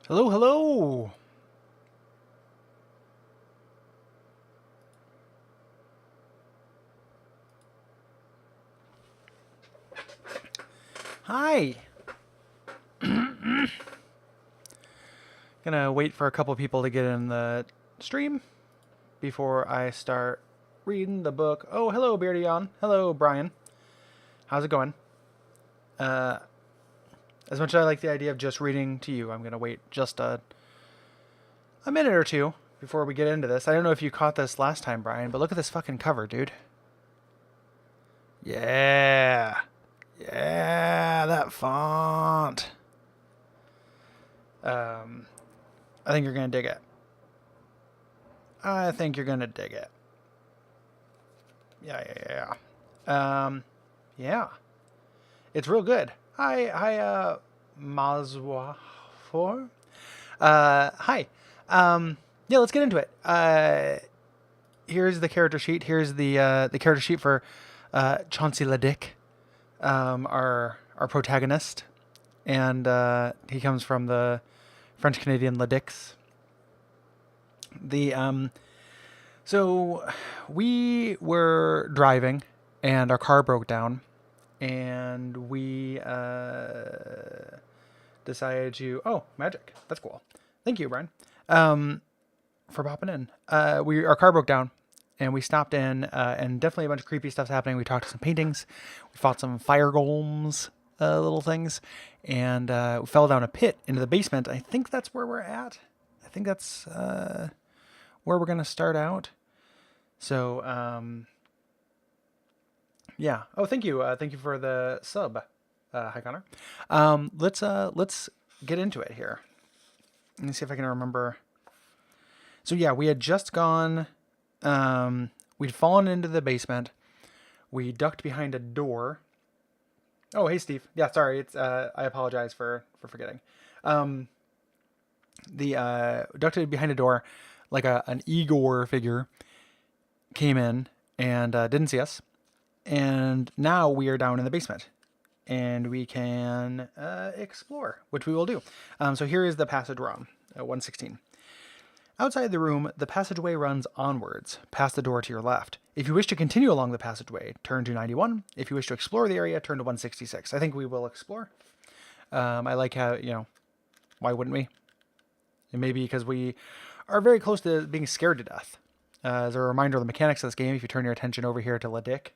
Hello, hello. Hi. Gonna wait for a couple people to get in the stream before I start reading the book. Oh, hello, Beardion. Hello, Brian. How's it going? Uh, as much as I like the idea of just reading to you, I'm gonna wait just a minute or two before we get into this. I don't know if you caught this last time, Brian, but look at this fucking cover, dude. Yeah. Yeah, that font. Um, I think you're gonna dig it. I think you're gonna dig it. Yeah. Yeah. It's real good. Hi, Mazwafor. Hi. Yeah, let's get into it. Here's the character sheet. Here's the character sheet for Chauncey Leduc, our protagonist, and he comes from the French Canadian Leducs. So we were driving, and our car broke down, and we decided to. Oh, magic! That's cool. Thank you, Brian, for popping in. Our car broke down, and we stopped in, and definitely a bunch of creepy stuff's happening. We talked to some paintings, we fought some fire golems, little things, and we fell down a pit into the basement. I think that's where we're at. I think that's where we're gonna start out. So, yeah. Oh, thank you. Thank you for the sub. Hi, Connor. Let's get into it here. Let me see if I can remember. So yeah, we had just gone. We'd fallen into the basement. We ducked behind a door. Oh, hey, Steve. Yeah, sorry. It's I apologize for forgetting. The ducked behind a door, like an Igor figure came in and didn't see us. And now we are down in the basement and we can explore, which we will do. So here is the passage we're on, 116. Outside the room, the passageway runs onwards, past the door to your left. If you wish to continue along the passageway, turn to 91. If you wish to explore the area, turn to 166. I think we will explore. I like how, why wouldn't we? And maybe because we are very close to being scared to death. As a reminder of the mechanics of this game, if you turn your attention over here to Leduc,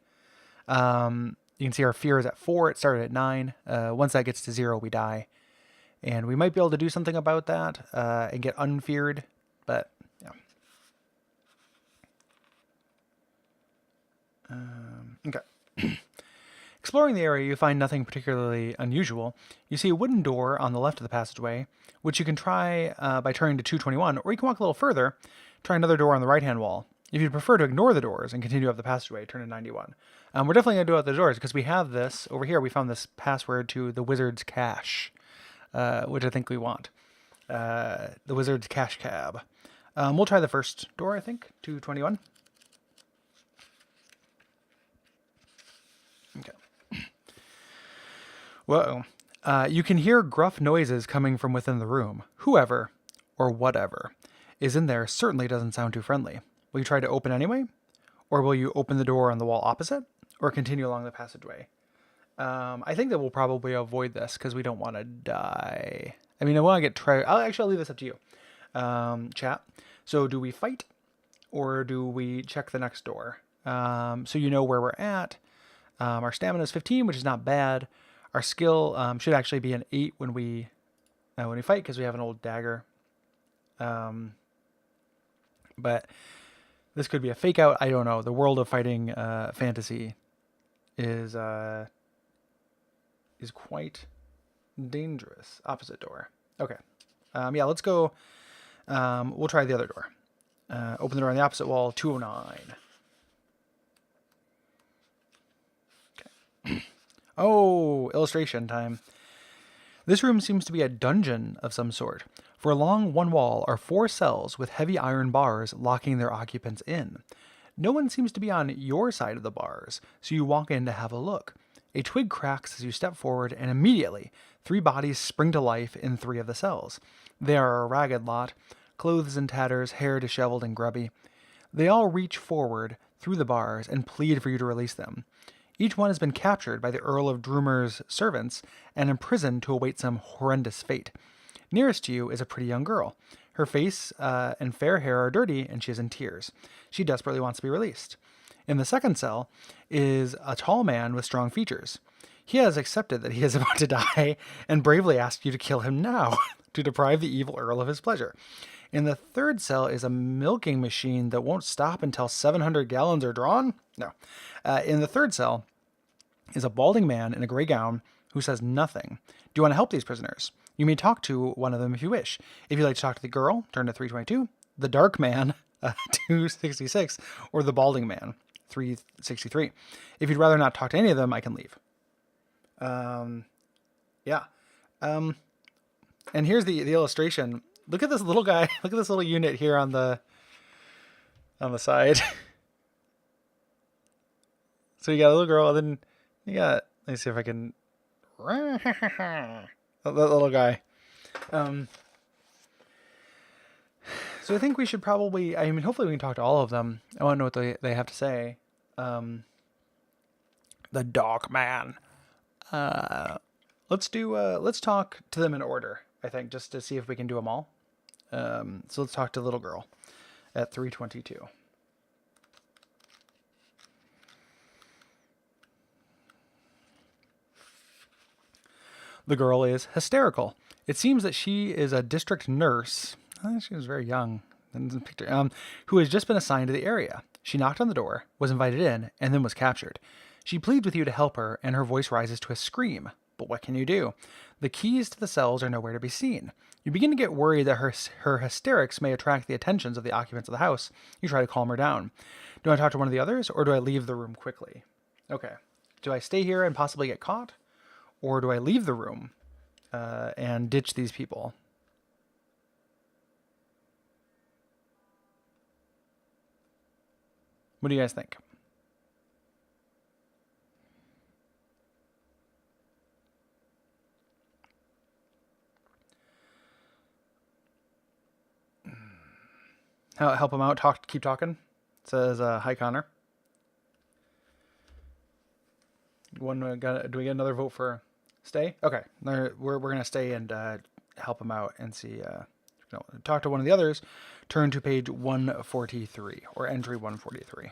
you can see our fear is at 4. It started at 9. Once that gets to 0, we die. And we might be able to do something about that and get unfeared. But, yeah. Okay. Exploring the area, you find nothing particularly unusual. You see a wooden door on the left of the passageway, which you can try by turning to 221, or you can walk a little further, try another door on the right-hand wall. If you'd prefer to ignore the doors and continue up the passageway, turn to 91. We're definitely going to do out the doors because we have this over here. We found this password to the wizard's cache, which I think we want. The wizard's cache cab. We'll try the first door, I think, 221. Okay. Whoa. You can hear gruff noises coming from within the room. Whoever, or whatever, is in there certainly doesn't sound too friendly. Will you try to open anyway? Or will you open the door on the wall opposite? Or continue along the passageway? I think that we'll probably avoid this because we don't want to die. I mean, I want to get I'll leave this up to you, chat. So do we fight or do we check the next door? So you know where we're at. Our stamina is 15, which is not bad. Our skill should actually be an 8 when we fight because we have an old dagger. But this could be a fake out. I don't know. The world of fighting fantasy is quite dangerous. Opposite door. Okay. Yeah, let's go. We'll try the other door. Open the door on the opposite wall, 209. Okay. Oh, illustration time. This room seems to be a dungeon of some sort. For along one wall are 4 cells with heavy iron bars locking their occupants in. No one seems to be on your side of the bars, so you walk in to have a look. A twig cracks as you step forward, and immediately 3 bodies spring to life in 3 of the cells. They are a ragged lot, clothes in tatters, hair disheveled and grubby. They all reach forward through the bars and plead for you to release them. Each one has been captured by the Earl of Drumer's servants and imprisoned to await some horrendous fate. Nearest to you is a pretty young girl. Her face and fair hair are dirty, and she is in tears. She desperately wants to be released. In the second cell is a tall man with strong features. He has accepted that he is about to die and bravely asks you to kill him now to deprive the evil Earl of his pleasure. In the third cell is a milking machine that won't stop until 700 gallons are drawn. No. In the third cell is a balding man in a gray gown who says nothing. Do you want to help these prisoners? You may talk to one of them if you wish. If you'd like to talk to the girl, turn to 322, the dark man, 266, or the balding man, 363. If you'd rather not talk to any of them, I can leave. Yeah. And here's the illustration. Look at this little guy. Look at this little unit here on the side. So you got a little girl, and then you got, let me see if I can, that little guy. So I think we should probably, I mean, hopefully we can talk to all of them. I want to know what they have to say. The Dark Man. Let's talk to them in order, I think, just to see if we can do them all. So let's talk to the little girl at 322. The girl is hysterical. It seems that she is a district nurse. I think she was very young. Who has just been assigned to the area. She knocked on the door, was invited in, and then was captured. She pleads with you to help her, and her voice rises to a scream. But what can you do? The keys to the cells are nowhere to be seen. You begin to get worried that her hysterics may attract the attentions of the occupants of the house. You try to calm her down. Do I talk to one of the others, or do I leave the room quickly? Okay. Do I stay here and possibly get caught? Or do I leave the room and ditch these people? What do you guys think? Help him out. Keep talking. It says, hi, Connor. Do we get another vote for stay? Okay. We're going to stay and help him out and see. Talk to one of the others. Turn to page 143 or entry 143.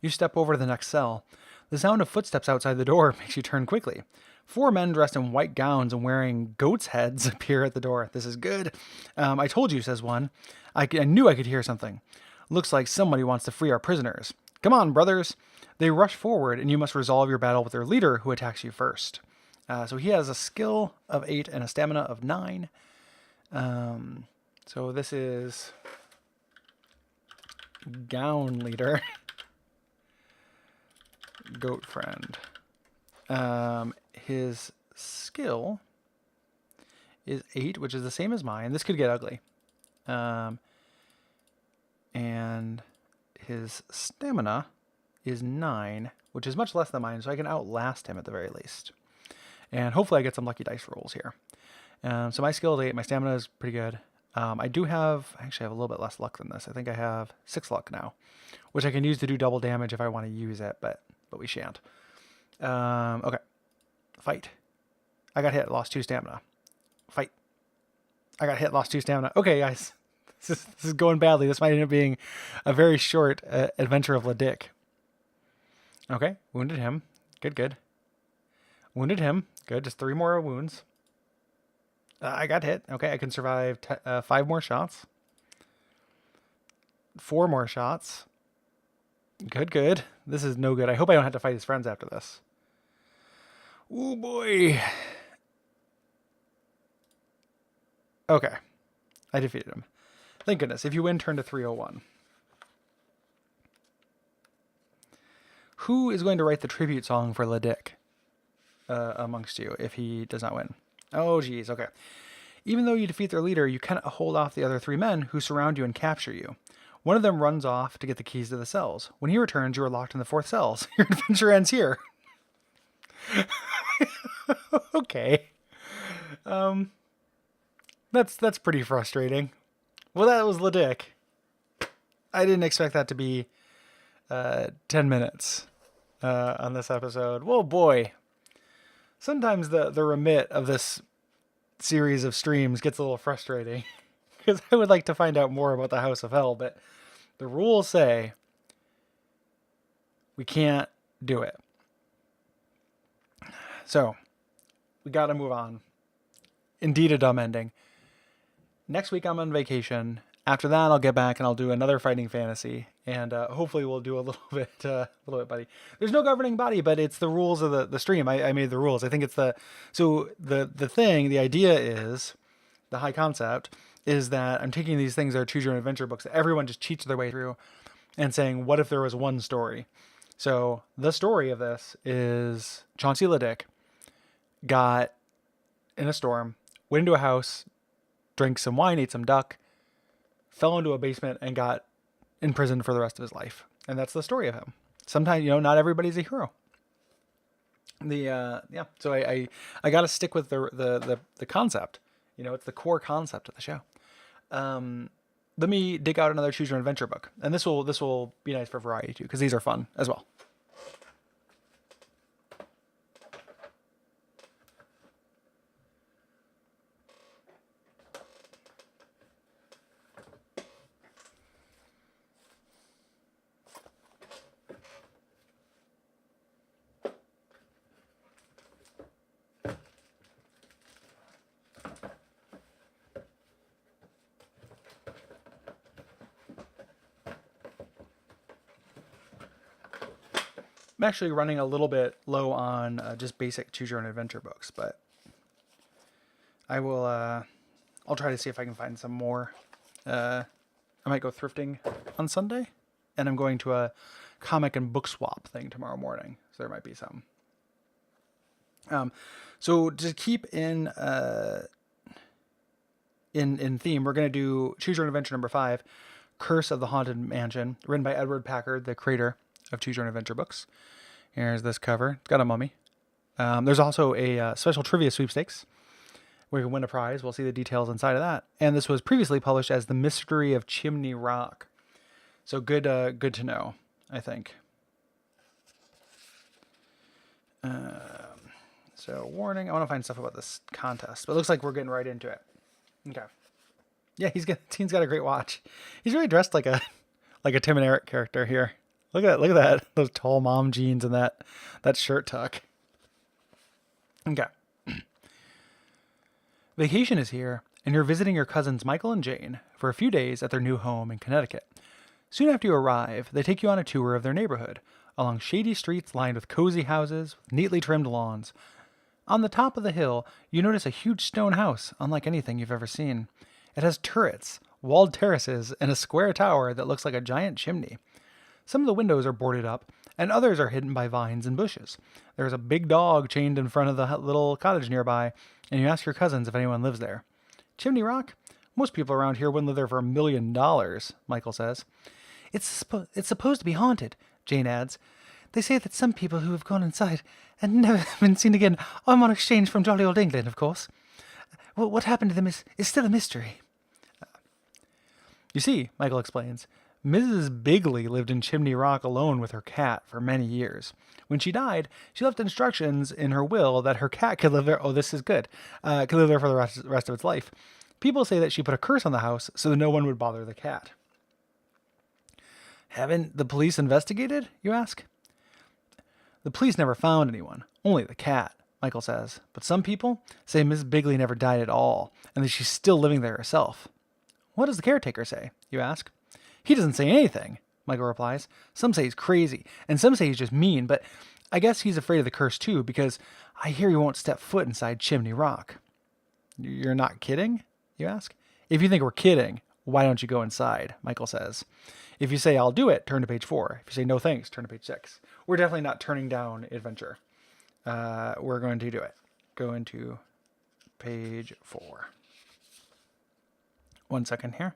You step over to the next cell. The sound of footsteps outside the door makes you turn quickly. 4 men dressed in white gowns and wearing goats' heads appear at the door. This is good. I told you, says one. I knew I could hear something. Looks like somebody wants to free our prisoners. Come on, brothers. They rush forward, and you must resolve your battle with their leader, who attacks you first. So he has a skill of 8 and a stamina of 9. So this is gown leader. Goat friend. His skill is 8, which is the same as mine. This could get ugly. And his stamina is 9, which is much less than mine, so I can outlast him at the very least. And hopefully I get some lucky dice rolls here. So my skill is 8. My stamina is pretty good. I actually have a little bit less luck than this. I think I have 6 luck now, which I can use to do double damage if I want to use it, but we shan't. Okay. Fight. I got hit, lost 2 stamina. Fight. I got hit, lost 2 stamina. Okay, guys. This is going badly. This might end up being a very short adventure of Ledick. Okay, wounded him. Good. Wounded him. Good, just 3 more wounds. I got hit. Okay, I can survive 5 more shots. 4 more shots. Good. This is no good. I hope I don't have to fight his friends after this. Oh boy. Okay. I defeated him. Thank goodness. If you win, turn to 301. Who is going to write the tribute song for Ledick amongst you if he does not win? Oh, geez. Okay. Even though you defeat their leader, you cannot hold off the other 3 men who surround you and capture you. One of them runs off to get the keys to the cells. When he returns, you are locked in the fourth cells. Your adventure ends here. Okay. That's pretty frustrating. Well, that was the dick. I didn't expect that to be 10 minutes on this episode. Whoa, boy. Sometimes the remit of this series of streams gets a little frustrating because I would like to find out more about the House of Hell, but the rules say we can't do it. So we got to move on. Indeed, a dumb ending. Next week I'm on vacation. After that, I'll get back and I'll do another fighting fantasy, and hopefully we'll do a little bit, buddy. There's no governing body, but it's the rules of the stream. I made the rules. I think it's the idea is, the high concept is that I'm taking these things that are choose your own adventure books that everyone just cheats their way through, and saying, what if there was one story? So the story of this is Chauncey Leduc got in a storm, went into a house, drank some wine, ate some duck, fell into a basement, and got imprisoned for the rest of his life. And that's the story of him. Sometimes, not everybody's a hero. So I got to stick with the concept. It's the core concept of the show. Let me dig out another choose your own adventure book, and this will be nice for variety too, because these are fun as well. I'm actually running a little bit low on just basic choose your own adventure books, but I will. I'll try to see if I can find some more. I might go thrifting on Sunday, and I'm going to a comic and book swap thing tomorrow morning, so there might be some. So to keep in theme, we're going to do choose your own adventure number 5, Curse of the Haunted Mansion, written by Edward Packard, the creator of Choose Your Own Adventure books. Here's this cover. It's got a mummy. There's also a special trivia sweepstakes where you can win a prize. We'll see the details inside of that. And this was previously published as The Mystery of Chimney Rock. So good to know, I think. So warning, I want to find stuff about this contest, but it looks like we're getting right into it. Okay. Yeah, Teen's got a great watch. He's really dressed like a Tim and Eric character here. Look at that. Those tall mom jeans and that shirt tuck. Okay. Vacation is here, and you're visiting your cousins Michael and Jane for a few days at their new home in Connecticut. Soon after you arrive, they take you on a tour of their neighborhood, along shady streets lined with cozy houses with neatly trimmed lawns. On the top of the hill, you notice a huge stone house, unlike anything you've ever seen. It has turrets, walled terraces, and a square tower that looks like a giant chimney. Some of the windows are boarded up, and others are hidden by vines and bushes. There is a big dog chained in front of the little cottage nearby, and you ask your cousins if anyone lives there. Chimney Rock? Most people around here wouldn't live there for $1 million, Michael says. It's supposed to be haunted, Jane adds. They say that some people who have gone inside and never been seen again are on exchange from jolly old England, of course. What happened to them is still a mystery. You see, Michael explains, Mrs. Bigley lived in Chimney Rock alone with her cat for many years. When she died, she left instructions in her will that her cat could live there. Oh, this is good. Could live there for the rest of its life. People say that she put a curse on the house so that no one would bother the cat. Haven't the police investigated, you ask? The police never found anyone, only the cat, Michael says. But some people say Miss Bigley never died at all, and that she's still living there herself. What does the caretaker say, you ask? He doesn't say anything, Michael replies. Some say he's crazy, and some say he's just mean, but I guess he's afraid of the curse too, because I hear he won't step foot inside Chimney Rock. You're not kidding, you ask? If you think we're kidding, why don't you go inside, Michael says. If you say, I'll do it, turn to page 4. If you say, no thanks, turn to page 6. We're definitely not turning down adventure. We're going to do it. Go into page 4. 1 second here.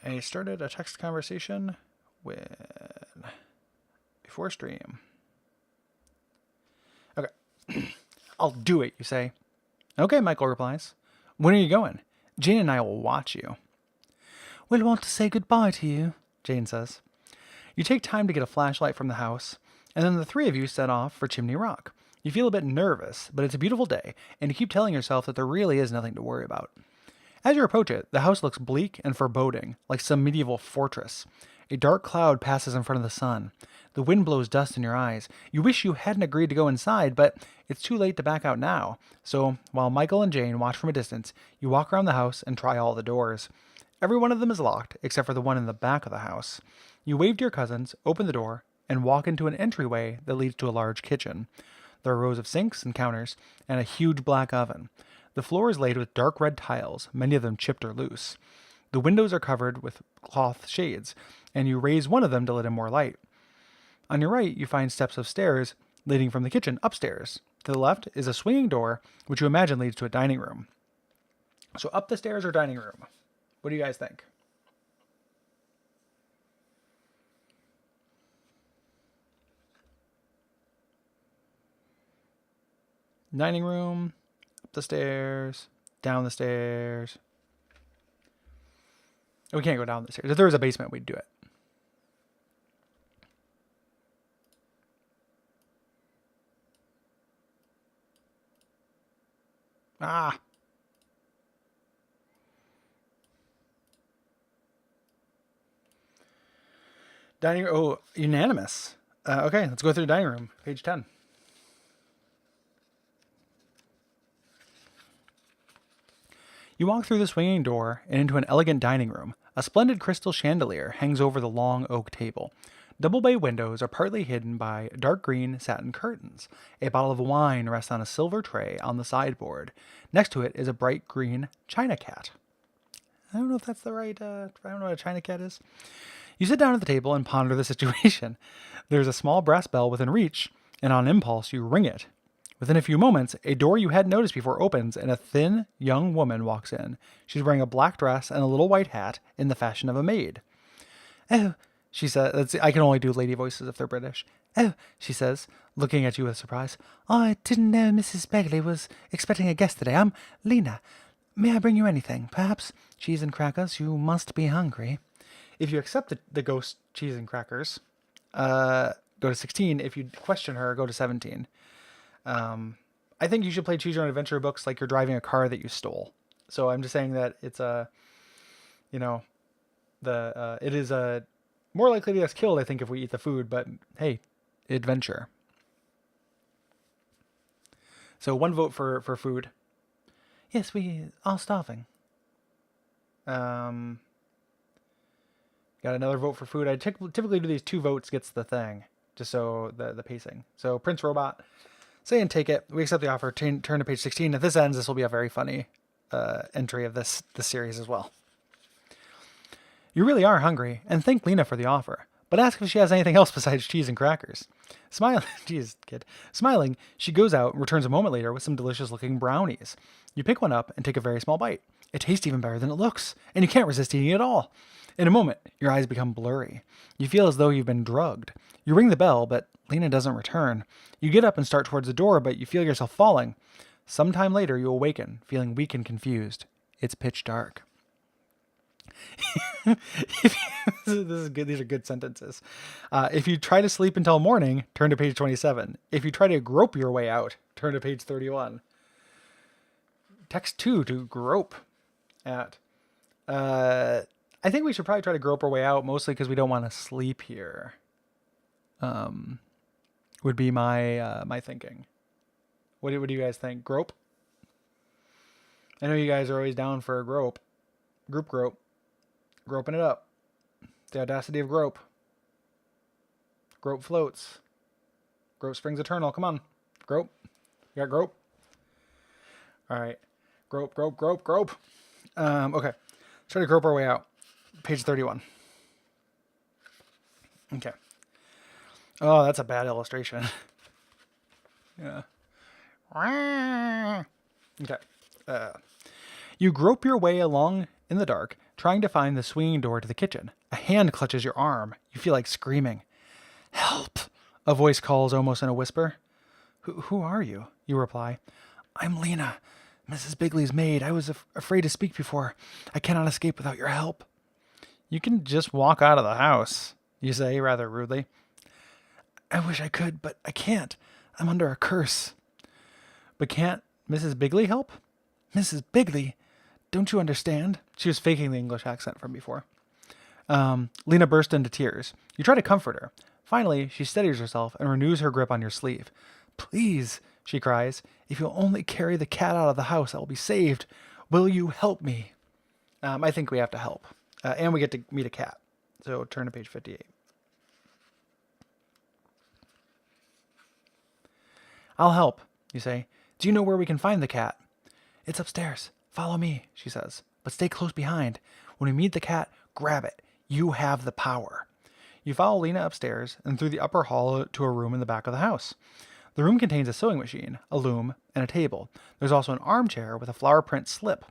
I started a text conversation before stream. Okay. I'll do it, you say. Okay, Michael replies. When are you going? Jane and I will watch you. We'll want to say goodbye to you, Jane says. You take time to get a flashlight from the house, and then the three of you set off for Chimney Rock. You feel a bit nervous, but it's a beautiful day, and you keep telling yourself that there really is nothing to worry about. As you approach it, the house looks bleak and foreboding, like some medieval fortress. A dark cloud passes in front of the sun. The wind blows dust in your eyes. You wish you hadn't agreed to go inside, but it's too late to back out now. So, while Michael and Jane watch from a distance, you walk around the house and try all the doors. Every one of them is locked, except for the one in the back of the house. You wave to your cousins, open the door, and walk into an entryway that leads to a large kitchen. There are rows of sinks and counters, and a huge black oven. The floor is laid with dark red tiles, many of them chipped or loose. The windows are covered with cloth shades, and you raise one of them to let in more light. On your right, you find steps of stairs leading from the kitchen upstairs. To the left is a swinging door, which you imagine leads to a dining room. So up the stairs or dining room? What do you guys think? Dining room, up the stairs, down the stairs. We can't go down the stairs. If there was a basement, we'd do it. Ah. Dining room. Oh, unanimous. Okay, let's go through the dining room. Page 10. You walk through the swinging door and into an elegant dining room. A splendid crystal chandelier hangs over the long oak table. Double bay windows are partly hidden by dark green satin curtains. A bottle of wine rests on a silver tray on the sideboard. Next to it is a bright green china cat. I don't know if that's the right, I don't know what a china cat is. You sit down at the table and ponder the situation. There's a small brass bell within reach, and on impulse you ring it. Within a few moments, a door you hadn't noticed before opens, and a thin, young woman walks in. She's wearing a black dress and a little white hat in the fashion of a maid. Oh, she says. I can only do lady voices if they're British. Oh, she says, looking at you with surprise. I didn't know Mrs. Begley was expecting a guest today. I'm Lena. May I bring you anything? Perhaps cheese and crackers? You must be hungry. If you accept the ghost cheese and crackers, go to 16. If you question her, go to 17. I think you should play Choose Your Own Adventure books like you're driving a car that you stole. So I'm just saying that it's it is more likely to get us killed, I think, if we eat the food. But hey, adventure. So one vote for food. Yes, we are starving. Got another vote for food. I typically do these 2 votes gets the thing, just so the pacing. So Prince Robot, say and take it. We accept the offer. Turn to page 16. If this ends, this will be a very funny entry of this series as well. You really are hungry, and thank Lena for the offer, but ask if she has anything else besides cheese and crackers. Smiling, geez, kid. Smiling, she goes out and returns a moment later with some delicious-looking brownies. You pick one up and take a very small bite. It tastes even better than it looks, and you can't resist eating it at all. In a moment, your eyes become blurry. You feel as though you've been drugged. You ring the bell, but Lena doesn't return. You get up and start towards the door, but you feel yourself falling. Sometime later, you awaken, feeling weak and confused. It's pitch dark. This is good. These are good sentences. If you try to sleep until morning, turn to page 27. If you try to grope your way out, turn to page 31. Text 2 to grope at. I think we should probably try to grope our way out, mostly because we don't want to sleep here. Would be my thinking. What do you guys think? Grope? I know you guys are always down for a grope. Group grope. Groping it up. The audacity of grope. Grope floats. Grope springs eternal. Come on. Grope. You got grope? All right. Grope, grope, grope, grope. Okay. Let's try to grope our way out. Page 31. Okay. Oh, that's a bad illustration. Yeah. Okay. You grope your way along in the dark, trying to find the swinging door to the kitchen. A hand clutches your arm. You feel like screaming. Help! A voice calls almost in a whisper. Who are you? You reply. I'm Lena, Mrs. Bigley's maid. I was afraid to speak before. I cannot escape without your help. You can just walk out of the house, you say rather rudely. I wish I could, but I can't. I'm under a curse. But can't Mrs. Bigley help? Mrs. Bigley? Don't you understand? She was faking the English accent from before. Lena burst into tears. You try to comfort her. Finally, she steadies herself and renews her grip on your sleeve. Please, she cries, if you'll only carry the cat out of the house, I will be saved. Will you help me? I think we have to help. And we get to meet a cat. So turn to page 58. I'll help, you say. Do you know where we can find the cat? It's upstairs. Follow me, she says. But stay close behind. When we meet the cat, grab it. You have the power. You follow Lena upstairs and through the upper hall to a room in the back of the house. The room contains a sewing machine, a loom, and a table. There's also an armchair with a flower print slip.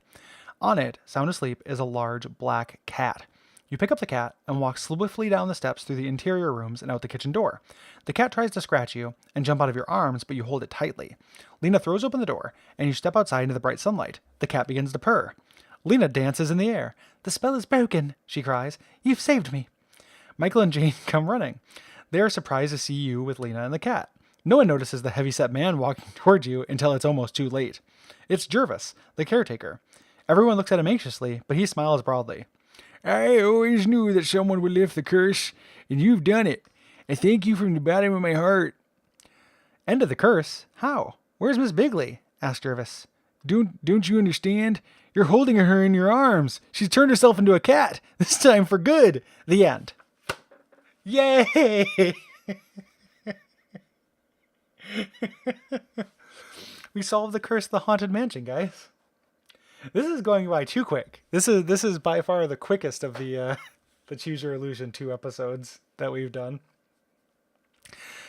On it, sound asleep, is a large black cat. You pick up the cat and walk swiftly down the steps through the interior rooms and out the kitchen door. The cat tries to scratch you and jump out of your arms, but you hold it tightly. Lena throws open the door, and you step outside into the bright sunlight. The cat begins to purr. Lena dances in the air. The spell is broken, she cries. You've saved me. Michael and Jane come running. They are surprised to see you with Lena and the cat. No one notices the heavy-set man walking towards you until it's almost too late. It's Jervis, the caretaker. Everyone looks at him anxiously, but he smiles broadly. I always knew that someone would lift the curse, and you've done it. I thank you from the bottom of my heart. End of the curse? How? Where's Miss Bigley? Asked Jervis. Don't you understand? You're holding her in your arms. She's turned herself into a cat. This time for good. The end. Yay! We solved the curse of the haunted mansion, guys. This is going by too quick. This is by far the quickest of the Choose Your Illusion 2 episodes that we've done.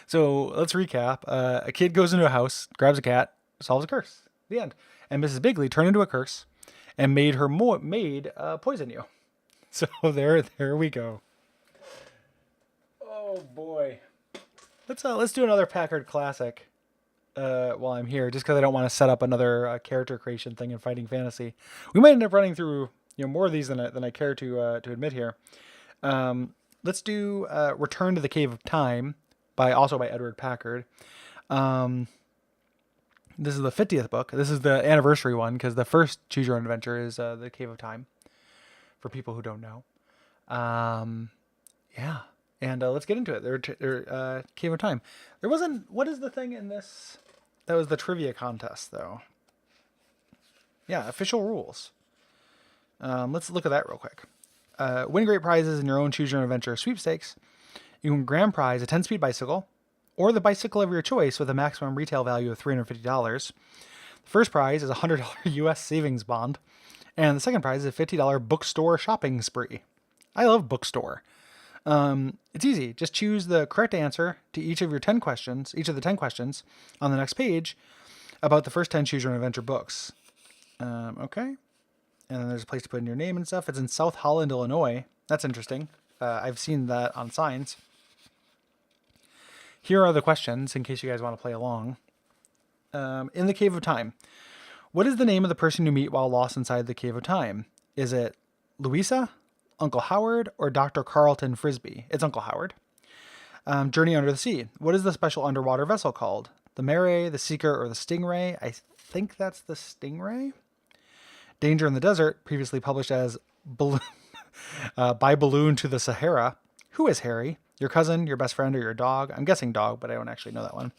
So let's recap. A kid goes into a house, grabs a cat, solves a curse. The end. And Mrs. Bigley turned into a curse and made her maid poison you. So there we go. Oh boy. Let's do another Packard classic. While I'm here, just because I don't want to set up another character creation thing in Fighting Fantasy. We might end up running through more of these than I care to admit here. Let's do Return to the Cave of Time by Edward Packard. This is the 50th book. This is the anniversary one because the first Choose Your Own Adventure is the Cave of Time. For people who don't know, yeah. And let's get into it. They're Cave of Time. There wasn't. What is the thing in this? That was the trivia contest, though. Yeah, official rules. Let's look at that real quick. Win great prizes in your own Choose Your Own Adventure sweepstakes. You can grand prize a 10-speed bicycle, or the bicycle of your choice with a maximum retail value of $350. The first prize is a $100 U.S. savings bond, and the second prize is a $50 bookstore shopping spree. I love bookstore. It's easy. Just choose the correct answer to each of the 10 questions on the next page about the first 10 Choose Your Own Adventure books. Okay. And then there's a place to put in your name and stuff. It's in South Holland, Illinois. That's interesting. I've seen that on signs. Here are the questions in case you guys want to play along. In the Cave of Time, what is the name of the person you meet while lost inside the Cave of Time? Is it Louisa, Uncle Howard, or Dr. Carlton Frisbee? It's Uncle Howard. Journey Under the Sea. What is the special underwater vessel called? The Mare, the Seeker, or the Stingray? I think that's the Stingray. Danger in the Desert, previously published as By Balloon to the Sahara. Who is Harry? Your cousin, your best friend, or your dog? I'm guessing dog, but I don't actually know that one.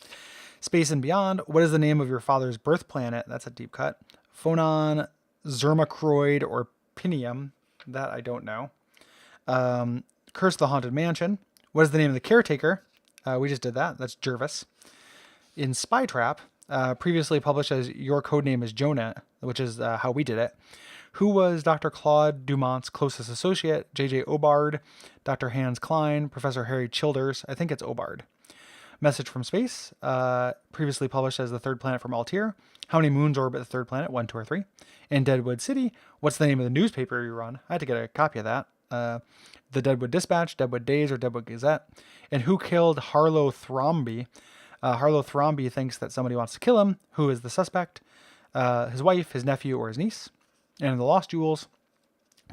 Space and Beyond. What is the name of your father's birth planet? That's a deep cut. Phonon, Zermacroid, or Pinium. That I don't know. Curse of the Haunted Mansion. What is the name of the caretaker? We just did that. That's Jervis. In Spy Trap, previously published as Your Codename is Jonah, which is how we did it. Who was Dr. Claude Dumont's closest associate? J.J. Obard, Dr. Hans Klein, Professor Harry Childers. I think it's Obard. Message from Space, previously published as the third planet from Altair. How many moons orbit the third planet? 1, 2, or 3. In Deadwood City, what's the name of the newspaper you run? I had to get a copy of that. The Deadwood Dispatch, Deadwood Days, or Deadwood Gazette. And who killed Harlow Thromby? Harlow Thromby thinks that somebody wants to kill him. Who is the suspect? His wife, his nephew, or his niece. And in the Lost Jewels,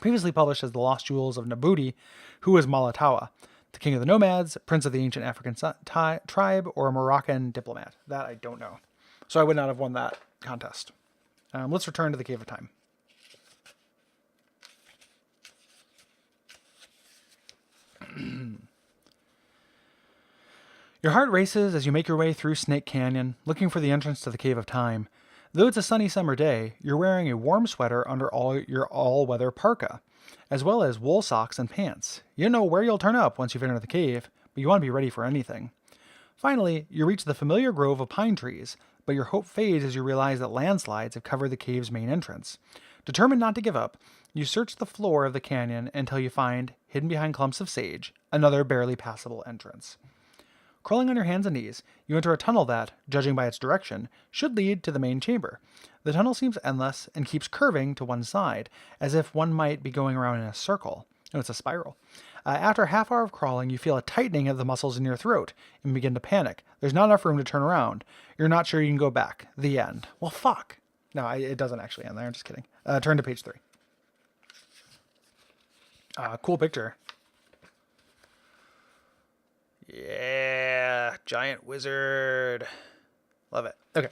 previously published as the Lost Jewels of Nabuti, who is Malatawa? The king of the nomads, prince of the ancient African tribe, or a Moroccan diplomat? That I don't know. So I would not have won that contest. Let's return to the Cave of Time. Your heart races as you make your way through Snake Canyon, looking for the entrance to the Cave of Time. Though it's a sunny summer day, you're wearing a warm sweater under your all-weather parka, as well as wool socks and pants. You don't know where you'll turn up once you've entered the cave, but you want to be ready for anything. Finally, you reach the familiar grove of pine trees, but your hope fades as you realize that landslides have covered the cave's main entrance. Determined not to give up, you search the floor of the canyon until you find, hidden behind clumps of sage, another barely passable entrance. Crawling on your hands and knees, you enter a tunnel that, judging by its direction, should lead to the main chamber. The tunnel seems endless and keeps curving to one side, as if one might be going around in a circle. Oh, it's a spiral. After a half hour of crawling, you feel a tightening of the muscles in your throat and begin to panic. There's not enough room to turn around. You're not sure you can go back. The end. Well, fuck. No, it doesn't actually end there. I'm just kidding. Turn to page 3. Cool picture. Yeah, giant wizard. Love it. Okay.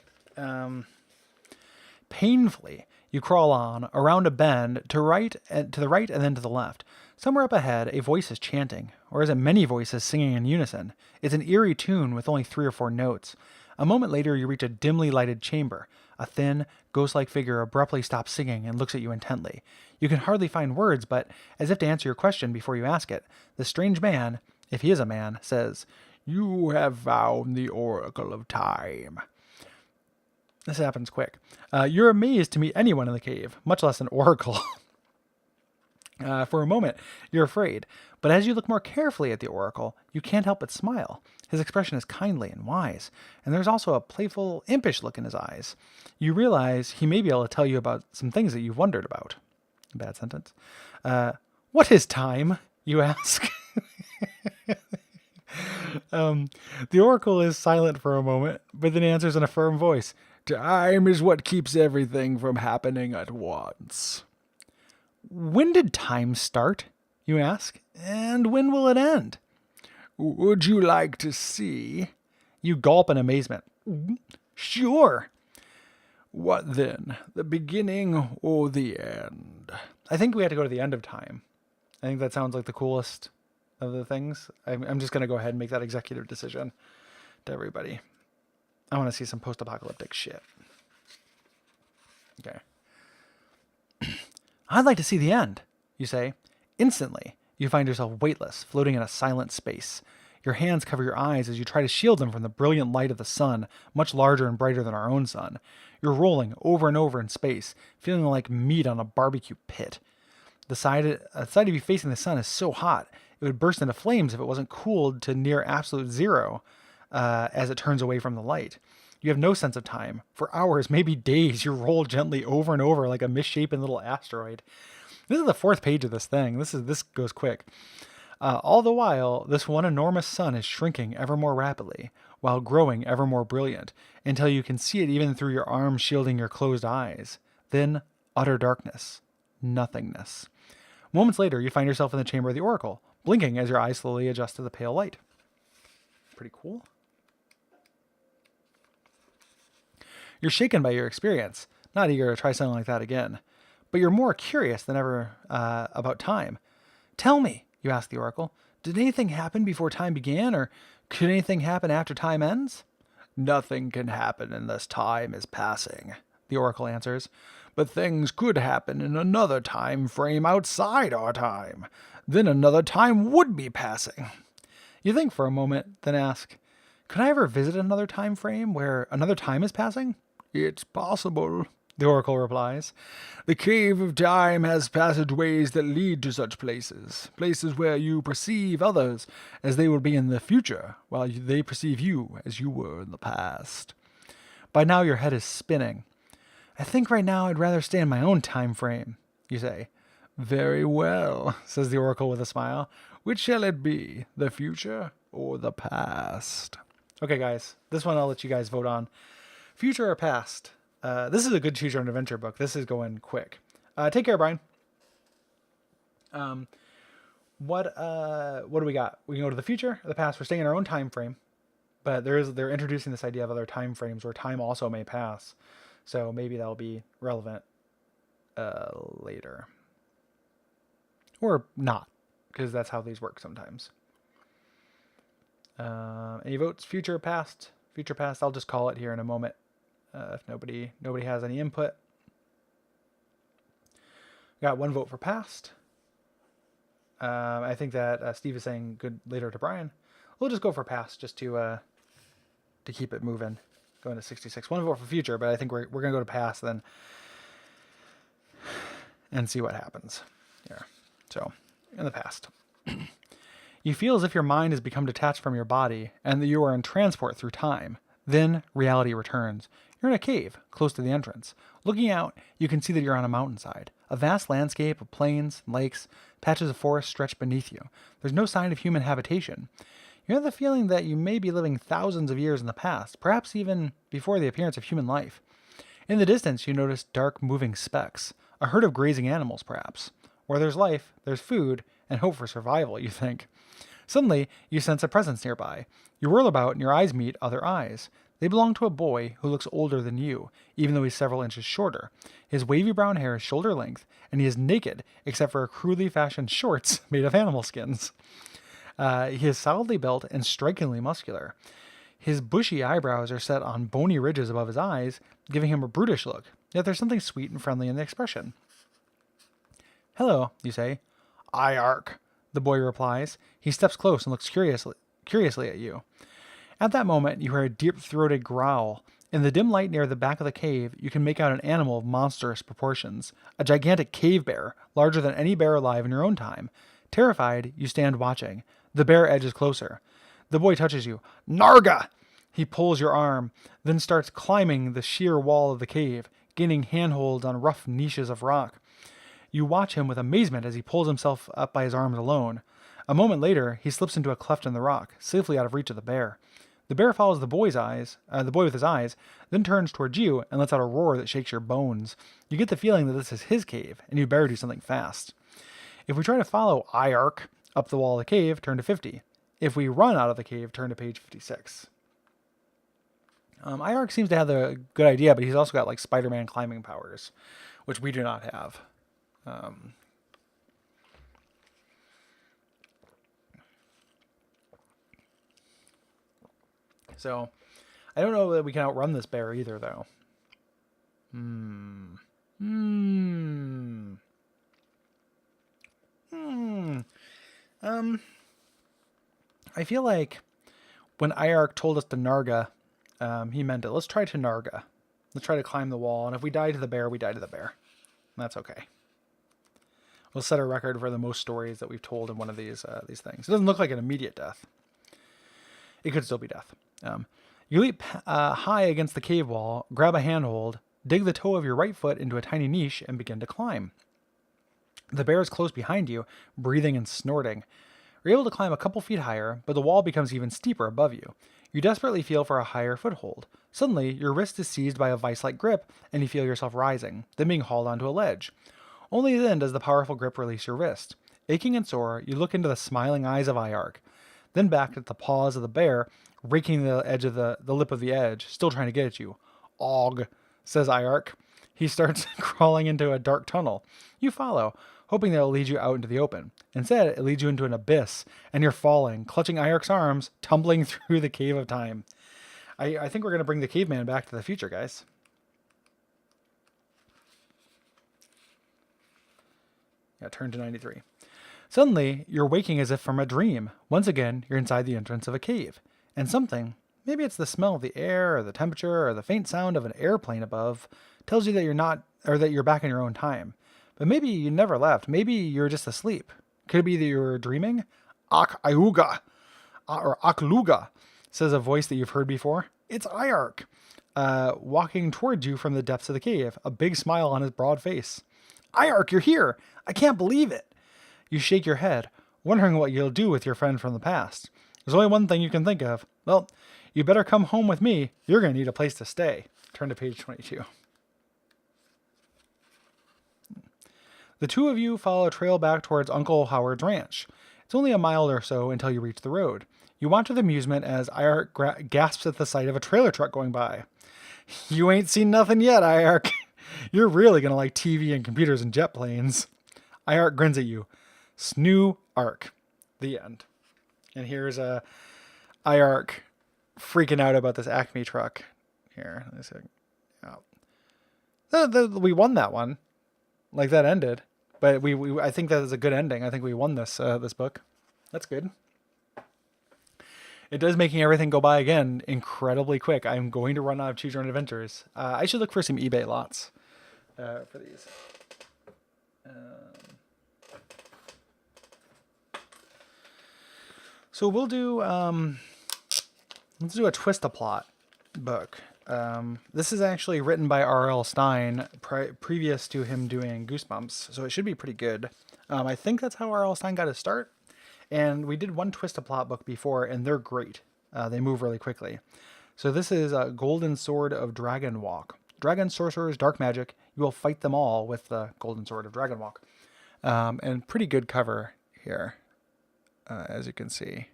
Painfully, you crawl on around a bend to the right and then to the left. Somewhere up ahead, a voice is chanting, or is it many voices singing in unison? It's an eerie tune with only 3 or 4 notes. A moment later, you reach a dimly lighted chamber. A thin, ghost-like figure abruptly stops singing and looks at you intently. You can hardly find words, but as if to answer your question before you ask it, the strange man, if he is a man, says, "You have found the Oracle of Time." This happens quick. You're amazed to meet anyone in the cave, much less an oracle. For a moment, you're afraid, but as you look more carefully at the oracle, you can't help but smile. His expression is kindly and wise, and there's also a playful, impish look in his eyes. You realize he may be able to tell you about some things that you've wondered about. Bad sentence. What is time, you ask? The oracle is silent for a moment, but then answers in a firm voice. Time is what keeps everything from happening at once. When did time start, you ask, and when will it end? Would you like to see? You gulp in amazement. Sure. What then, the beginning or the end? I think we have to go to the end of time. I think that sounds like the coolest of the things. I'm just going to go ahead and make that executive decision to everybody. I want to see some post-apocalyptic shit. Okay. I'd like to see the end, you say. Instantly, you find yourself weightless, floating in a silent space. Your hands cover your eyes as you try to shield them from the brilliant light of the sun, much larger and brighter than our own sun. You're rolling over and over in space, feeling like meat on a barbecue pit. The side of you facing the sun is so hot, it would burst into flames if it wasn't cooled to near absolute zero as it turns away from the light. You have no sense of time. For hours, maybe days, you roll gently over and over like a misshapen little asteroid. This is the 4th page of this thing. This goes quick. All the while, this one enormous sun is shrinking ever more rapidly, while growing ever more brilliant, until you can see it even through your arms shielding your closed eyes. Then, utter darkness. Nothingness. Moments later, you find yourself in the chamber of the oracle, blinking as your eyes slowly adjust to the pale light. Pretty cool. You're shaken by your experience, not eager to try something like that again. But you're more curious than ever about time. Tell me, you ask the oracle, did anything happen before time began, or could anything happen after time ends? Nothing can happen unless time is passing, the oracle answers. But things could happen in another time frame outside our time. Then another time would be passing. You think for a moment, then ask, could I ever visit another time frame where another time is passing? It's possible, The oracle replies. The cave of time has passageways that lead to such places. Places where you perceive others as they will be in the future, while they perceive you as you were in the past. By now your head is spinning. I think right now I'd rather stay in my own time frame, you say. Very well, says the oracle with a smile. Which shall it be, the future or the past? Okay, guys, this one I'll let you guys vote on. Future or past? This is a good choose your own adventure book. This is going quick. Take care, Brian. What do we got? We can go to the future or the past. We're staying in our own time frame, but they're introducing this idea of other time frames where time also may pass. So maybe that'll be relevant later. Or not, because that's how these work sometimes. Any votes? Future, past? Future, past. I'll just call it here in a moment. If nobody has any input. Got one vote for past. I think that Steve is saying good later to Brian. We'll just go for past just to keep it moving. Going to 66. One vote for future, but I think we're gonna go to past then and see what happens here. So in the past. You feel as if your mind has become detached from your body and that you are in transport through time. Then reality returns. You're in a cave, close to the entrance. Looking out, you can see that you're on a mountainside. A vast landscape of plains, lakes, patches of forest stretch beneath you. There's no sign of human habitation. You have the feeling that you may be living thousands of years in the past, perhaps even before the appearance of human life. In the distance, you notice dark moving specks. A herd of grazing animals, perhaps. Where there's life, there's food, and hope for survival, you think. Suddenly, you sense a presence nearby. You whirl about and your eyes meet other eyes. They belong to a boy who looks older than you, even though he's several inches shorter. His wavy brown hair is shoulder length, and he is naked except for crudely fashioned shorts made of animal skins. He is solidly built and strikingly muscular. His bushy eyebrows are set on bony ridges above his eyes, giving him a brutish look, yet there's something sweet and friendly in the expression. Hello, you say. Aye, Ark, the boy replies. He steps close and looks curiously at you. At that moment, you hear a deep-throated growl. In the dim light near the back of the cave, you can make out an animal of monstrous proportions. A gigantic cave bear, larger than any bear alive in your own time. Terrified, you stand watching. The bear edges closer. The boy touches you. Narga! He pulls your arm, then starts climbing the sheer wall of the cave, gaining handholds on rough niches of rock. You watch him with amazement as he pulls himself up by his arms alone. A moment later, he slips into a cleft in the rock, safely out of reach of the bear. The bear follows the boy with his eyes, then turns towards you and lets out a roar that shakes your bones. You get the feeling that this is his cave, and you better do something fast. If we try to follow Iark up the wall of the cave, turn to 50. If we run out of the cave, turn to page 56. Iark seems to have a good idea, but he's also got like Spider-Man climbing powers, which we do not have. So, I don't know that we can outrun this bear either, though. I feel like when Iark told us to Narga, he meant it. Let's try to Narga. Let's try to climb the wall, and if we die to the bear, we die to the bear. That's okay. We'll set a record for the most stories that we've told in one of these things. It doesn't look like an immediate death. It could still be death. You leap high against the cave wall, grab a handhold, dig the toe of your right foot into a tiny niche, and begin to climb. The bear is close behind you, breathing and snorting. You're able to climb a couple feet higher, but the wall becomes even steeper above you. You desperately feel for a higher foothold. Suddenly, your wrist is seized by a vice-like grip, and you feel yourself rising, then being hauled onto a ledge. Only then does the powerful grip release your wrist. Aching and sore, you look into the smiling eyes of Iark, then back at the paws of the bear, raking the edge of the lip of the edge, still trying to get at you. Og, says Iark. He starts crawling into a dark tunnel. You follow, hoping that it'll lead you out into the open. Instead, it leads you into an abyss, and you're falling, clutching Iark's arms, tumbling through the cave of time. I think we're going to bring the caveman back to the future, guys. Yeah, turn to 93. Suddenly, you're waking as if from a dream. Once again, you're inside the entrance of a cave. And something, maybe it's the smell of the air, or the temperature, or the faint sound of an airplane above, tells you that you're not, or that you're back in your own time. But maybe you never left. Maybe you're just asleep. Could it be that you're dreaming? Ak Iuga, or Akluga, says a voice that you've heard before. It's Iark, walking towards you from the depths of the cave, a big smile on his broad face. Iark, you're here! I can't believe it! You shake your head, wondering what you'll do with your friend from the past. There's only one thing you can think of. Well, you better come home with me. You're going to need a place to stay. Turn to page 22. The two of you follow a trail back towards Uncle Howard's ranch. It's only a mile or so until you reach the road. You watch with amusement as Iark gasps at the sight of a trailer truck going by. You ain't seen nothing yet, Iark. You're really going to like TV and computers and jet planes. Iark grins at you. Snoo Ark. The end. And here's Iark freaking out about this Acme truck. Here, let me see. Oh. We won that one. Like, that ended. But I think that is a good ending. I think we won this this book. That's good. It does making everything go by again incredibly quick. I'm going to run out of Choose Your Own Adventures. I should look for some eBay lots for these. So we'll do let's do a Twist-a-Plot book. This is actually written by R.L. Stine previous to him doing Goosebumps, so it should be pretty good. I think that's how R.L. Stine got his start. And we did one Twist-a-Plot book before, and they're great. They move really quickly. So this is Golden Sword of Dragon Walk. Dragon, sorcerers, dark magic. You will fight them all with the Golden Sword of Dragon Walk. And pretty good cover here, as you can see.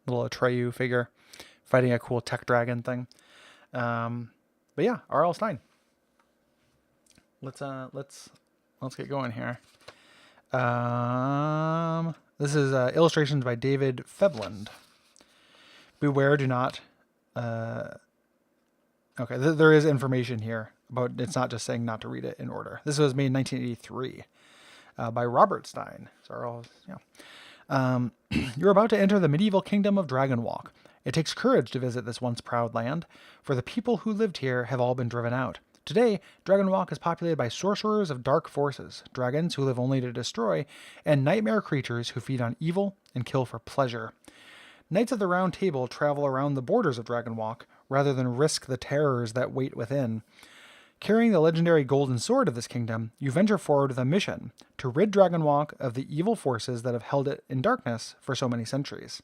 Little Atreyu figure fighting a cool tech dragon thing. But yeah, R.L. Stine. Let's get going here. This is illustrations by David Febland. Beware, do not. Okay, there is information here, but it's not just saying not to read it in order. This was made in 1983 by Robert Stein. So, yeah. You're about to enter the medieval kingdom of Dragonwalk. It takes courage to visit this once proud land, for the people who lived here have all been driven out. Today, Dragonwalk is populated by sorcerers of dark forces, dragons who live only to destroy, and nightmare creatures who feed on evil and kill for pleasure. Knights of the Round Table travel around the borders of Dragonwalk, rather than risk the terrors that wait within. Carrying the legendary golden sword of this kingdom, you venture forward with a mission to rid Dragonwalk of the evil forces that have held it in darkness for so many centuries.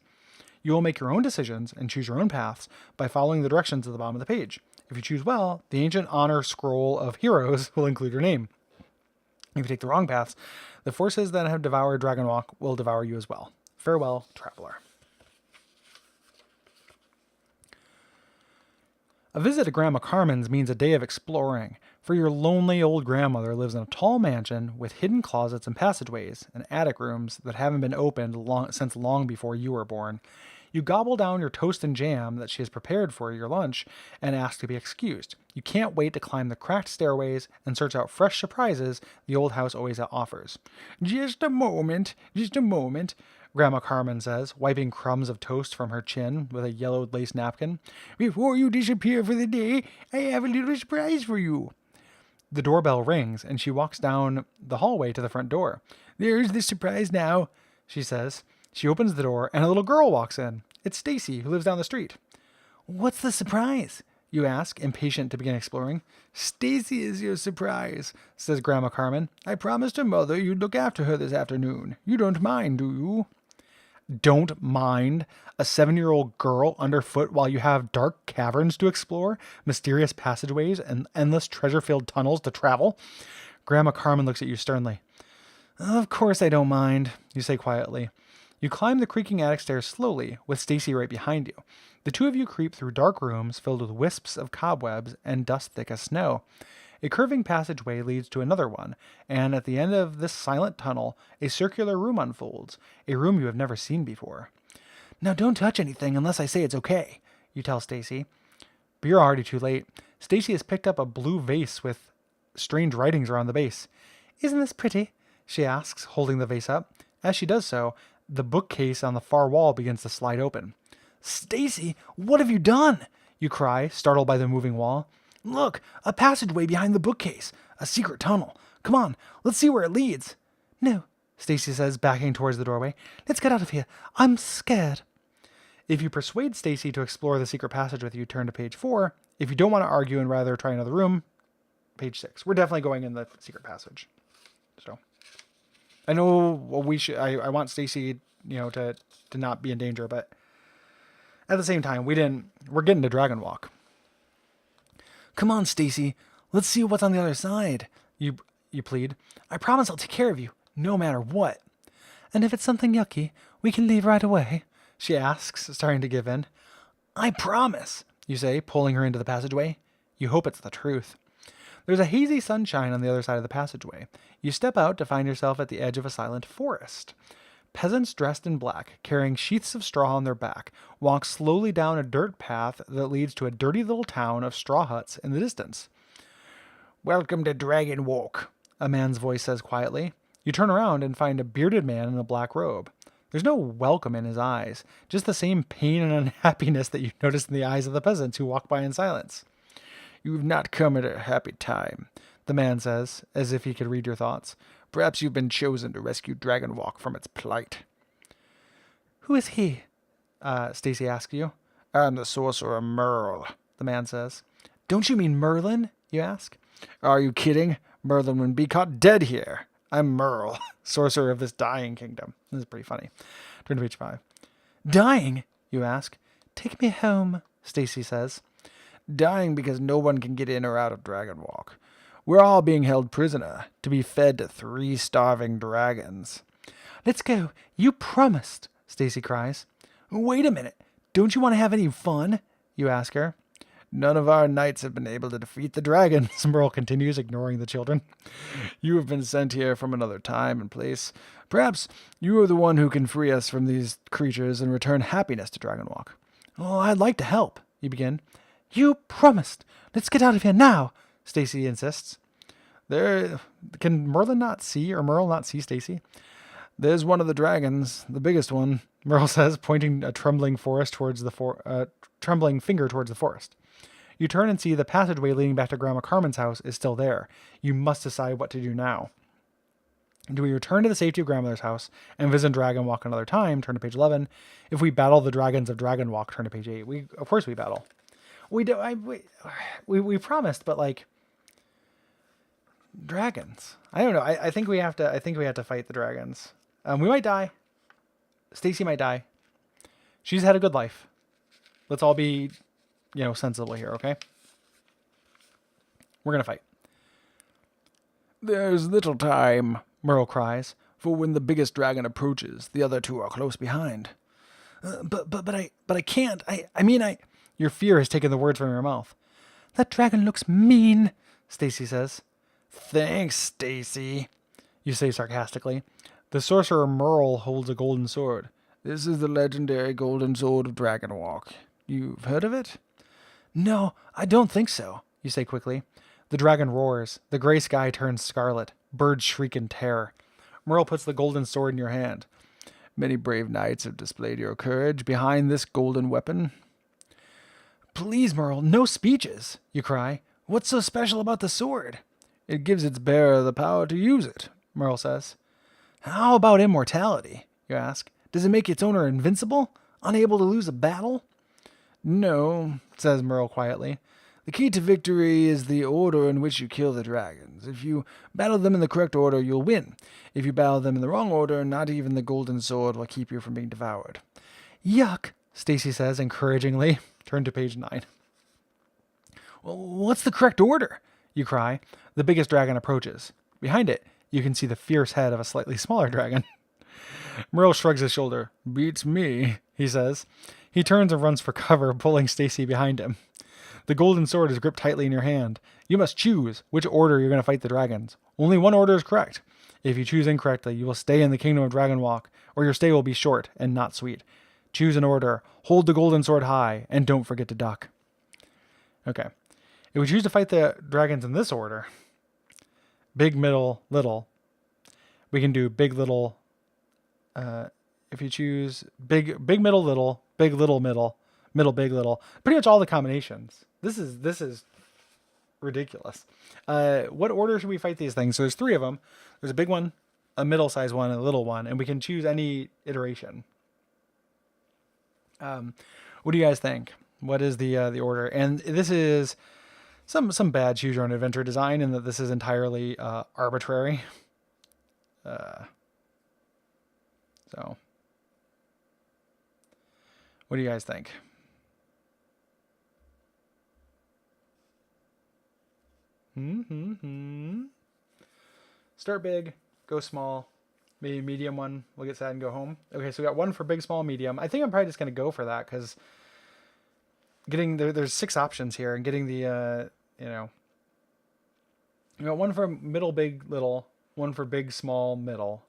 You will make your own decisions and choose your own paths by following the directions at the bottom of the page. If you choose well, the ancient honor scroll of heroes will include your name. If you take the wrong paths, the forces that have devoured Dragonwalk will devour you as well. Farewell, traveler. A visit to Grandma Carmen's means a day of exploring, for your lonely old grandmother lives in a tall mansion with hidden closets and passageways and attic rooms that haven't been opened since long before you were born. You gobble down your toast and jam that she has prepared for your lunch and ask to be excused. You can't wait to climb the cracked stairways and search out fresh surprises the old house always offers. Just a moment, Grandma Carmen says, wiping crumbs of toast from her chin with a yellowed lace napkin. Before you disappear for the day, I have a little surprise for you. The doorbell rings, and she walks down the hallway to the front door. There's the surprise now, she says. She opens the door, and a little girl walks in. It's Stacy, who lives down the street. What's the surprise? You ask, impatient to begin exploring. Stacy is your surprise, says Grandma Carmen. I promised her mother you'd look after her this afternoon. You don't mind, do you? Don't mind a 7-year-old girl underfoot while you have dark caverns to explore, mysterious passageways, and endless treasure-filled tunnels to travel? Grandma Carmen looks at you sternly. Of course I don't mind, you say quietly. You climb the creaking attic stairs slowly, with Stacy right behind you. The two of you creep through dark rooms filled with wisps of cobwebs and dust thick as snow. A curving passageway leads to another one, and at the end of this silent tunnel, a circular room unfolds, a room you have never seen before. Now don't touch anything unless I say it's okay, you tell Stacy. But you're already too late. Stacy has picked up a blue vase with strange writings around the base. Isn't this pretty? She asks, holding the vase up. As she does so, the bookcase on the far wall begins to slide open. Stacy, what have you done? You cry, startled by the moving wall. Look, a passageway behind the bookcase. A secret tunnel. Come on, let's see where it leads. No, Stacy says, backing towards the doorway. Let's get out of here. I'm scared. If you persuade Stacy to explore the secret passage with you, turn to page 4. If you don't want to argue and rather try another room, page 6. We're definitely going in the secret passage. So I know we should. I want Stacy, to not be in danger, but at the same time, we're getting to Dragon Walk. Come on, Stacy. Let's see what's on the other side. You plead. I promise I'll take care of you, no matter what. And if it's something yucky, we can leave right away, she asks, starting to give in. I promise, you say, pulling her into the passageway. You hope it's the truth. There's a hazy sunshine on the other side of the passageway. You step out to find yourself at the edge of a silent forest. Peasants dressed in black, carrying sheaths of straw on their back, walk slowly down a dirt path that leads to a dirty little town of straw huts in the distance. Welcome to Dragon Walk, a man's voice says quietly. You turn around and find a bearded man in a black robe. There's no welcome in his eyes, just the same pain and unhappiness that you notice in the eyes of the peasants who walk by in silence. You've not come at a happy time, the man says, as if he could read your thoughts. Perhaps you've been chosen to rescue Dragon Walk from its plight. Who is he? Stacy asks you. I'm the sorcerer Merle, the man says. Don't you mean Merlin? You ask. Are you kidding? Merlin wouldn't be caught dead here. I'm Merle, sorcerer of this dying kingdom. This is pretty funny. Turn to page 5. Dying? You ask. Take me home, Stacy says. Dying because no one can get in or out of Dragon Walk. We're all being held prisoner to be fed to 3 starving dragons. Let's go. You promised, Stacy cries. Wait a minute. Don't you want to have any fun? You ask her. None of our knights have been able to defeat the dragons, Merle continues, ignoring the children. You have been sent here from another time and place. Perhaps you are the one who can free us from these creatures and return happiness to Dragon Walk. Oh, I'd like to help, you begin. You promised. Let's get out of here now, Stacy insists. Can Merle not see Stacy? There's one of the dragons, the biggest one, Merle says, pointing a trembling finger towards the forest. You turn and see the passageway leading back to Grandma Carmen's house is still there. You must decide what to do now. Do we return to the safety of Grandmother's house and visit Dragon Walk another time? Turn to page 11. If we battle the dragons of Dragon Walk, turn to page 8. Of course we battle. We promised, but dragons. I don't know. I think we have to fight the dragons. We might die. Stacy might die. She's had a good life. Let's all be, sensible here, okay? We're gonna fight. There's little time, Merle cries, for when the biggest dragon approaches, the other 2 are close behind. But I can't. Your fear has taken the words from your mouth. That dragon looks mean, Stacy says. Thanks, Stacy, you say sarcastically. The sorcerer Merle holds a golden sword. This is the legendary golden sword of Dragon Walk. You've heard of it? No, I don't think so, you say quickly. The dragon roars. The gray sky turns scarlet. Birds shriek in terror. Merle puts the golden sword in your hand. Many brave knights have displayed your courage behind this golden weapon. Please, Merle, no speeches, you cry. What's so special about the sword? It gives its bearer the power to use it, Merle says. How about immortality, you ask? Does it make its owner invincible? Unable to lose a battle? No, says Merle quietly. The key to victory is the order in which you kill the dragons. If you battle them in the correct order, you'll win. If you battle them in the wrong order, not even the golden sword will keep you from being devoured. Yuck, Stacy says encouragingly. Turn to page 9. Well, what's the correct order? You cry. The biggest dragon approaches. Behind it, you can see the fierce head of a slightly smaller dragon. Merle shrugs his shoulder. Beats me, he says. He turns and runs for cover, pulling Stacy behind him. The golden sword is gripped tightly in your hand. You must choose which order you're going to fight the dragons. Only one order is correct. If you choose incorrectly, you will stay in the kingdom of Dragon Walk, or your stay will be short and not sweet. Choose an order, hold the golden sword high, and don't forget to duck. Okay. If we choose to fight the dragons in this order, big, middle, little, we can do big, little. If you choose big, middle, little, big, little, middle, middle, big, little, pretty much all the combinations. This is ridiculous. What order should we fight these things? So there's 3 of them. There's a big one, a middle-sized one, and a little one, and we can choose any iteration. What do you guys think? What is the order? And this is some bad choose your own adventure design, in that this is entirely arbitrary. So, what do you guys think? Start big, go small, maybe medium one. We'll get sad and go home. Okay, so we got 1 for big, small, medium. I think I'm probably just gonna go for that because getting there's 6 options here, and getting the you got 1 for middle, big, little, 1 for big, small, middle.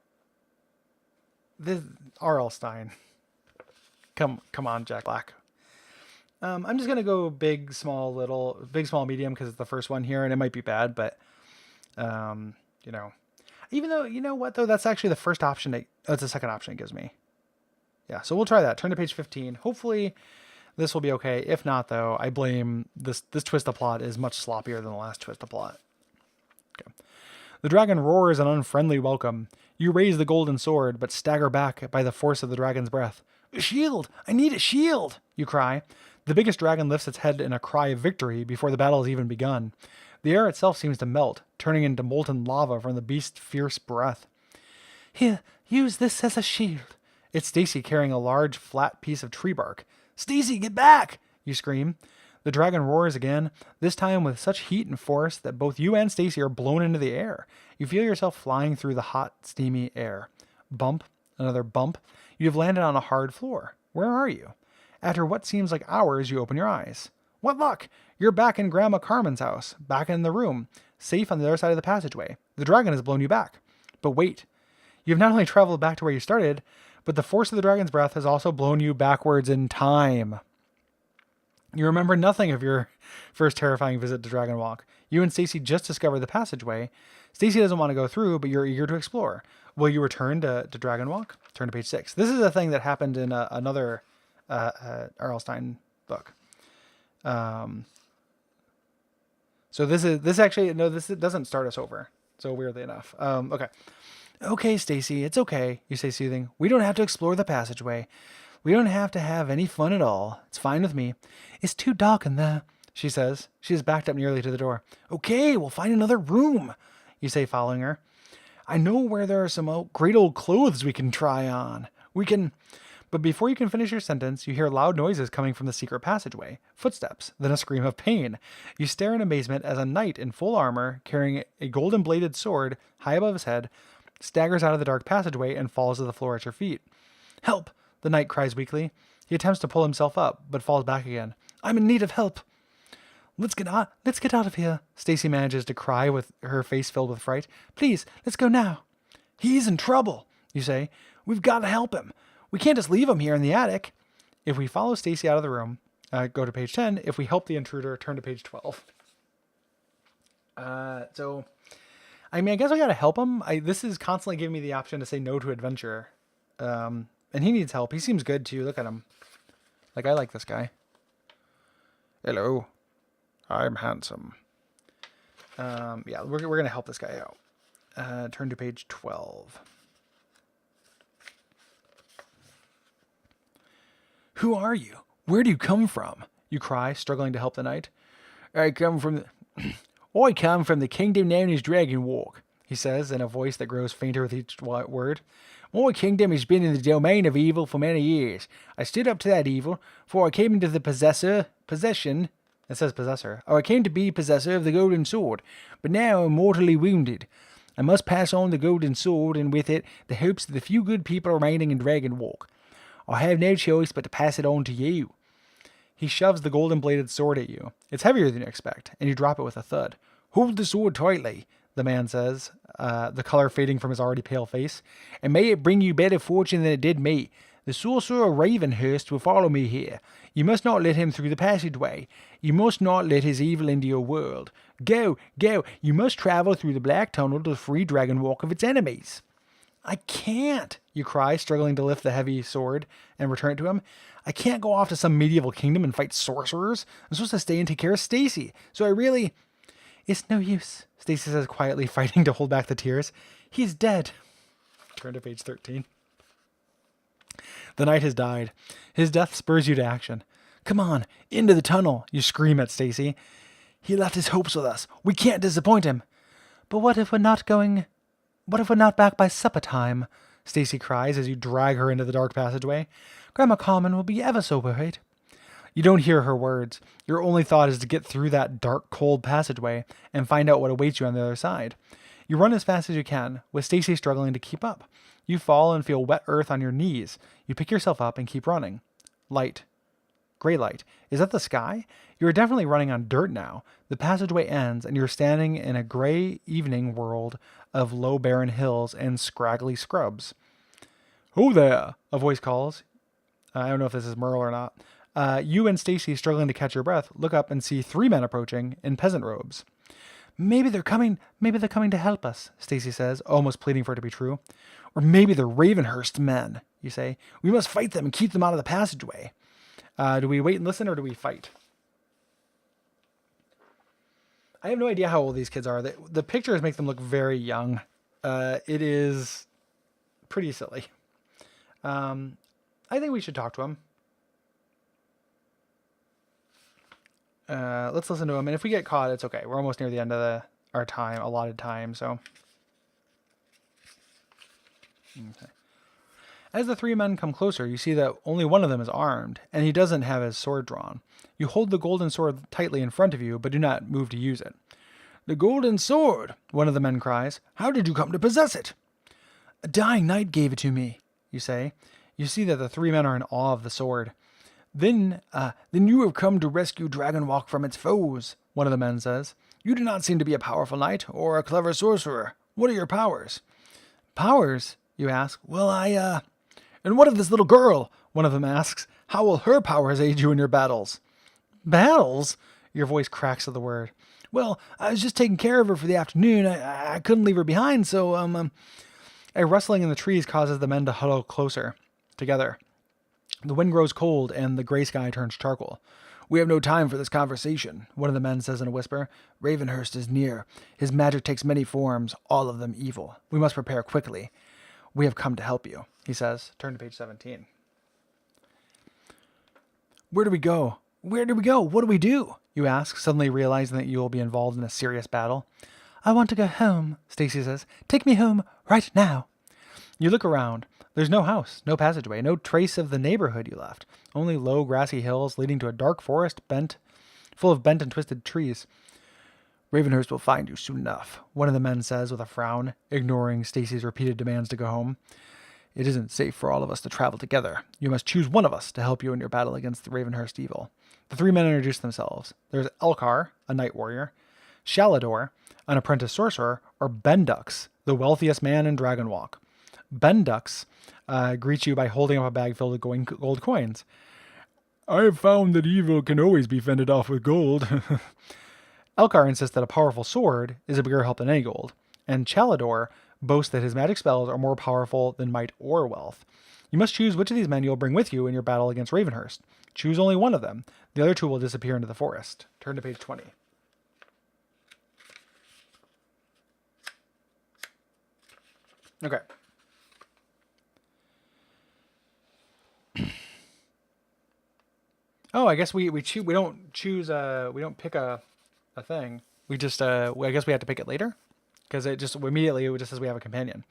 This R.L. Stein. Come on, Jack Black. I'm just gonna go big, small, little, big, small, medium because it's the first one here, and it might be bad, but even though, you know what though, that's actually the first option. That's the second option it gives me. Yeah, so we'll try that. Turn to page 15. Hopefully, this will be okay. If not, though, I blame this twist of plot is much sloppier than the last twist of plot. Okay. The dragon roars an unfriendly welcome. You raise the golden sword, but stagger back by the force of the dragon's breath. A shield! I need a shield! You cry. The biggest dragon lifts its head in a cry of victory before the battle has even begun. The air itself seems to melt, turning into molten lava from the beast's fierce breath. Here, use this as a shield. It's Stacy carrying a large, flat piece of tree bark. Stacy, get back! You scream. The dragon roars again, this time with such heat and force that both you and Stacy are blown into the air. You feel yourself flying through the hot, steamy air. Bump, another bump. You have landed on a hard floor. Where are you? After what seems like hours, you open your eyes. What luck! You're back in Grandma Carmen's house, back in the room, safe on the other side of the passageway. The dragon has blown you back. But wait. You have not only traveled back to where you started, but the force of the dragon's breath has also blown you backwards in time. You remember nothing of your first terrifying visit to Dragon Walk. You and Stacy just discovered the passageway. Stacy doesn't want to go through, but you're eager to explore. Will you return to Dragon Walk? Turn to page 6. This is a thing that happened in another R.L. Stein book. So this actually, no, this doesn't start us over. So weirdly enough. Okay. Okay, Stacy, it's okay, you say soothing. We don't have to explore the passageway. We don't have to have any fun at all. It's fine with me. It's too dark in there, she says. She is backed up nearly to the door. Okay, we'll find another room, you say, following her. I know where there are some great old clothes we can try on. We can... But before you can finish your sentence, you hear loud noises coming from the secret passageway. Footsteps, then a scream of pain. You stare in amazement as a knight in full armor, carrying a golden-bladed sword high above his head, staggers out of the dark passageway and falls to the floor at your feet. Help! The knight cries weakly. He attempts to pull himself up, but falls back again. I'm in need of help. Let's get out of here, Stacy manages to cry with her face filled with fright. Please, let's go now. He's in trouble, you say. We've got to help him. We can't just leave him here in the attic. If we follow Stacy out of the room, go to page 10. If we help the intruder, turn to page 12. So, I mean, I guess I got to help him. This is constantly giving me the option to say no to adventure. And he needs help. He seems good, too. Look at him. Like, I like this guy. Hello. I'm handsome. Yeah, we're going to help this guy out. Turn to page 12. Who are you? Where do you come from? You cry, struggling to help the knight. I come from the kingdom known as Dragon Walk, he says in a voice that grows fainter with each word. My kingdom has been in the domain of evil for many years. I stood up to that evil, for I came into the possession. It says possessor. Or I came to be possessor of the golden sword, but now I'm mortally wounded. I must pass on the golden sword, and with it, the hopes of the few good people remaining in Dragon Walk. I have no choice but to pass it on to you. He shoves the golden-bladed sword at you. It's heavier than you expect, and you drop it with a thud. Hold the sword tightly, the man says, the color fading from his already pale face, and may it bring you better fortune than it did me. The sorcerer Ravenhurst will follow me here. You must not let him through the passageway. You must not let his evil into your world. Go, go, you must travel through the black tunnel to free Dragon Walk of its enemies. I can't, you cry, struggling to lift the heavy sword and return it to him. I can't go off to some medieval kingdom and fight sorcerers. I'm supposed to stay and take care of Stacy. So I really... It's no use, Stacy says quietly, fighting to hold back the tears. He's dead. Turn to page 13. The knight has died. His death spurs you to action. Come on, into the tunnel, you scream at Stacy. He left his hopes with us. We can't disappoint him. But what if we're not back by supper time? Stacy cries as you drag her into the dark passageway. Grandma Carmen will be ever so worried. You don't hear her words. Your only thought is to get through that dark, cold passageway and find out what awaits you on the other side. You run as fast as you can, with Stacy struggling to keep up. You fall and feel wet earth on your knees. You pick yourself up and keep running. Light. Gray light. Is that the sky? You are definitely running on dirt now. The passageway ends, and you're standing in a gray evening world of low barren hills and scraggly scrubs. "Ho there!" a voice calls. I don't know if this is Merle or not. You and Stacy, struggling to catch your breath, look up and see 3 men approaching in peasant robes. Maybe they're coming to help us, Stacy says, almost pleading for it to be true. Or maybe they're Ravenhurst men, you say. We must fight them and keep them out of the passageway. Do we wait and listen, or do we fight? I have no idea how old these kids are. The pictures make them look very young. It is pretty silly. I think we should talk to them. Let's listen to them, and if we get caught, it's okay. We're almost near the end of our allotted time, so. Okay. As the 3 men come closer, you see that only one of them is armed, and he doesn't have his sword drawn. You hold the golden sword tightly in front of you, but do not move to use it. The golden sword, one of the men cries. How did you come to possess it? A dying knight gave it to me, you say. You see that the 3 men are in awe of the sword. Then you have come to rescue Dragonwalk from its foes, one of the men says. You do not seem to be a powerful knight or a clever sorcerer. What are your powers? Powers? You ask. Well, And what of this little girl? One of them asks. How will her powers aid you in your battles? Battles? Your voice cracks at the word. Well, I was just taking care of her for the afternoon. I couldn't leave her behind, so, A rustling in the trees causes the men to huddle closer together. The wind grows cold, and the gray sky turns charcoal. We have no time for this conversation, one of the men says in a whisper. Ravenhurst is near. His magic takes many forms, all of them evil. We must prepare quickly. We have come to help you, he says. Turn to page 17. Where do we go? Where do we go? What do we do? You ask, suddenly realizing that you will be involved in a serious battle. I want to go home, Stacy says. Take me home right now. You look around. There's no house, no passageway, no trace of the neighborhood you left. Only low grassy hills leading to a dark forest full of bent and twisted trees. Ravenhurst will find you soon enough, one of the men says with a frown, ignoring Stacy's repeated demands to go home. It isn't safe for all of us to travel together. You must choose one of us to help you in your battle against the Ravenhurst evil. The 3 men introduce themselves. There's Elcar, a knight warrior, Shalador, an apprentice sorcerer, or Bendux, the wealthiest man in Dragonwalk. Bendux greets you by holding up a bag filled with gold coins. I have found that evil can always be fended off with gold. Elcar insists that a powerful sword is a bigger help than any gold, and Chalador boasts that his magic spells are more powerful than might or wealth. You must choose which of these men you'll bring with you in your battle against Ravenhurst. Choose only one of them. The other 2 will disappear into the forest. Turn to page 20. Okay. Oh, I guess we don't choose we don't pick a thing. We just I guess we have to pick it later, because it just says we have a companion.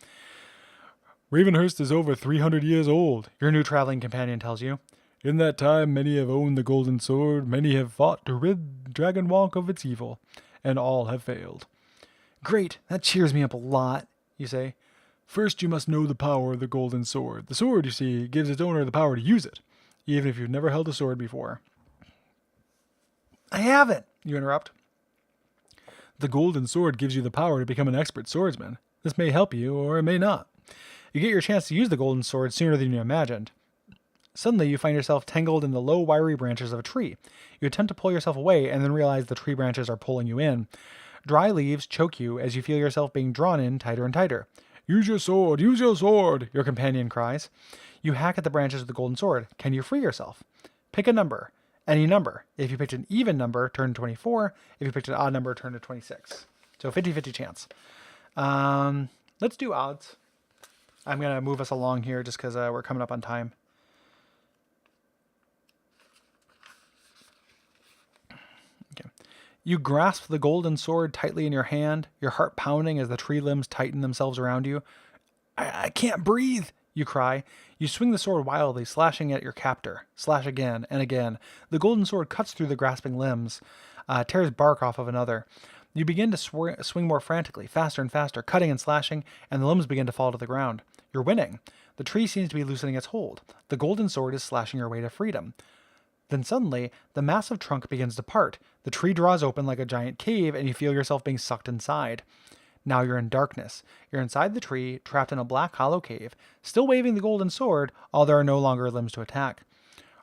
Ravenhurst is over 300 years old, your new traveling companion tells you. In that time, many have owned the golden sword, many have fought to rid Dragonwalk of its evil, and all have failed. Great, that cheers me up a lot, you say. First, you must know the power of the golden sword. The sword, you see, gives its owner the power to use it, even if you've never held a sword before. I haven't, you interrupt. The golden sword gives you the power to become an expert swordsman. This may help you, or it may not. You get your chance to use the golden sword sooner than you imagined. Suddenly, you find yourself tangled in the low, wiry branches of a tree. You attempt to pull yourself away, and then realize the tree branches are pulling you in. Dry leaves choke you as you feel yourself being drawn in tighter and tighter. Use your sword, your companion cries. You hack at the branches with the golden sword. Can you free yourself? Pick a number. any number. If you picked an even number, turn to 24. If you picked an odd number, turn to 26. So 50-50 chance. Let's do odds. I'm going to move us along here just because we're coming up on time. Okay. You grasp the golden sword tightly in your hand, your heart pounding as the tree limbs tighten themselves around you. I can't breathe, you cry. You swing the sword wildly, slashing at your captor. Slash again and again. The golden sword cuts through the grasping limbs, tears bark off of another. You begin to swing more frantically, faster and faster, cutting and slashing, and the limbs begin to fall to the ground. You're winning. The tree seems to be loosening its hold. The golden sword is slashing your way to freedom. Then suddenly, the massive trunk begins to part. The tree draws open like a giant cave, and you feel yourself being sucked inside. Now you're in darkness. You're inside the tree, trapped in a black hollow cave, still waving the golden sword, although there are no longer limbs to attack.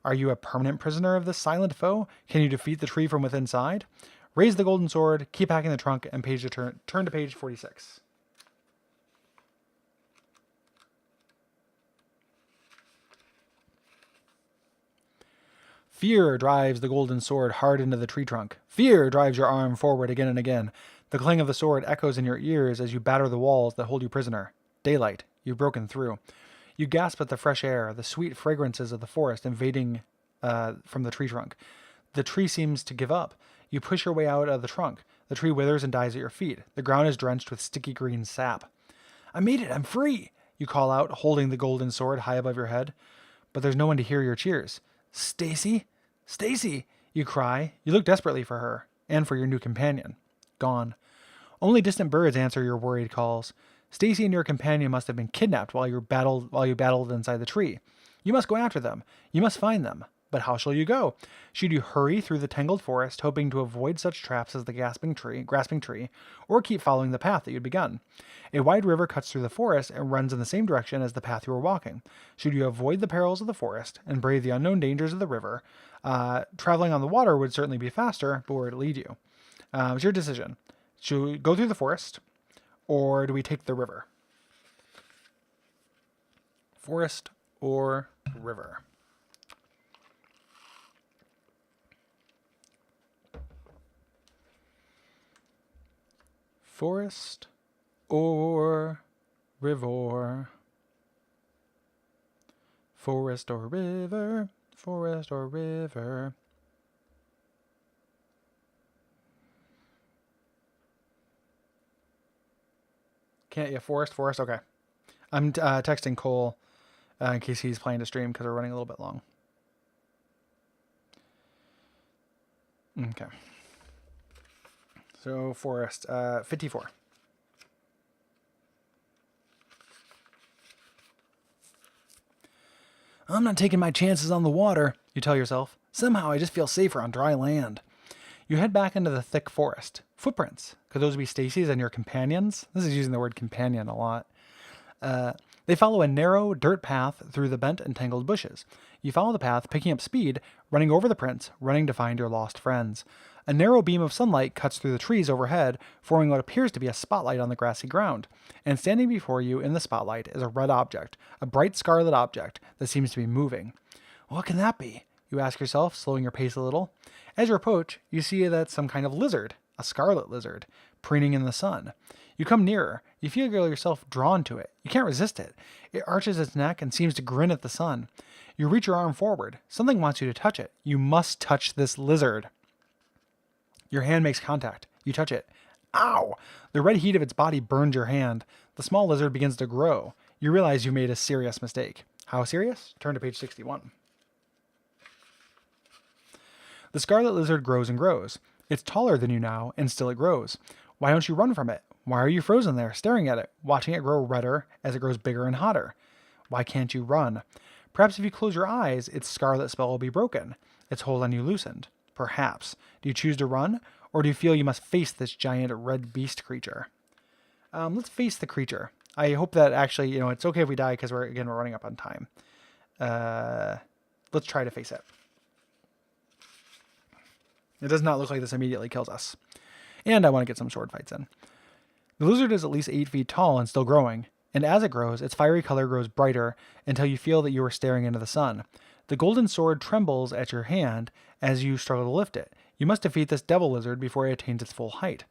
Are you a permanent prisoner of this silent foe? Can you defeat the tree from within inside? Raise the golden sword, keep hacking the trunk, and turn to page 46. Fear drives the golden sword hard into the tree trunk. Fear drives your arm forward again and again. The clang of the sword echoes in your ears as you batter the walls that hold you prisoner. Daylight. You've broken through. You gasp at the fresh air, the sweet fragrances of the forest invading from the tree trunk. The tree seems to give up. You push your way out of the trunk. The tree withers and dies at your feet. The ground is drenched with sticky green sap. I made it. I'm free, you call out, holding the golden sword high above your head. But there's no one to hear your cheers. Stacy? Stacy, you cry. You look desperately for her, and for your new companion. Gone. Only distant birds answer your worried calls. Stacy and your companion must have been kidnapped while you battled inside the tree. You must go after them. You must find them. But how shall you go? Should you hurry through the tangled forest, hoping to avoid such traps as the grasping tree, or keep following the path that you'd begun? A wide river cuts through the forest and runs in the same direction as the path you were walking. Should you avoid the perils of the forest and brave the unknown dangers of the river, traveling on the water would certainly be faster, but where would it lead you? It's your decision. Should we go through the forest, or do we take the river? Forest or river? Forest or river? Forest or river? Forest or river? Can't you? Forest? Okay. I'm texting Cole in case he's planning to stream because we're running a little bit long. Okay. So forest, 54. I'm not taking my chances on the water, you tell yourself. Somehow I just feel safer on dry land. You head back into the thick forest. Footprints. Could those be Stacy's and your companions? This is using the word companion a lot. They follow a narrow dirt path through the bent and tangled bushes. You follow the path, picking up speed, running over the prints, running to find your lost friends. A narrow beam of sunlight cuts through the trees overhead, forming what appears to be a spotlight on the grassy ground. And standing before you in the spotlight is a red object, a bright scarlet object that seems to be moving. What can that be? You ask yourself, slowing your pace a little. As you approach, you see that it's some kind of lizard, a scarlet lizard, preening in the sun. You come nearer. You feel yourself drawn to it. You can't resist it. It arches its neck and seems to grin at the sun. You reach your arm forward. Something wants you to touch it. You must touch this lizard. Your hand makes contact. You touch it. Ow! The red heat of its body burns your hand. The small lizard begins to grow. You realize you made a serious mistake. How serious? Turn to page 61. The scarlet lizard grows and grows. It's taller than you now, and still it grows. Why don't you run from it? Why are you frozen there, staring at it, watching it grow redder as it grows bigger and hotter? Why can't you run? Perhaps if you close your eyes, its scarlet spell will be broken, its hold on you loosened. Perhaps. Do you choose to run, or do you feel you must face this giant red beast creature? Let's face the creature. I hope that actually, it's okay if we die because we're running up on time. Let's try to face it. It does not look like this immediately kills us. And I want to get some sword fights in. The lizard is at least 8 feet tall and still growing, and as it grows, its fiery color grows brighter until you feel that you are staring into the sun. The golden sword trembles at your hand as you struggle to lift it. You must defeat this devil lizard before it attains its full height.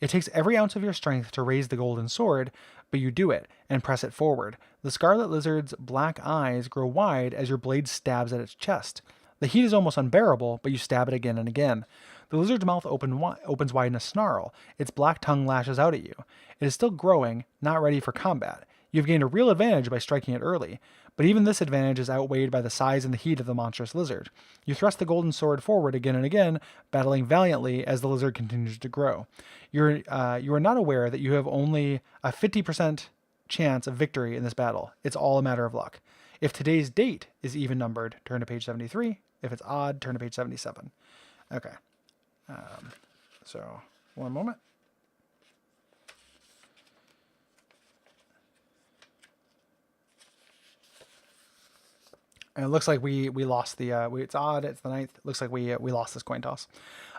It takes every ounce of your strength to raise the golden sword, but you do it and press it forward. The scarlet lizard's black eyes grow wide as your blade stabs at its chest. The heat is almost unbearable, but you stab it again and again. The lizard's mouth opens wide in a snarl. Its black tongue lashes out at you. It is still growing, not ready for combat. You have gained a real advantage by striking it early, but even this advantage is outweighed by the size and the heat of the monstrous lizard. You thrust the golden sword forward again and again, battling valiantly as the lizard continues to grow. You are not aware that you have only a 50% chance of victory in this battle. It's all a matter of luck. If today's date is even numbered, turn to page 73. If it's odd, turn to page 77. Okay. So, one moment. And it looks like we lost the, it's odd, it's the 9th. It looks like we lost this coin toss.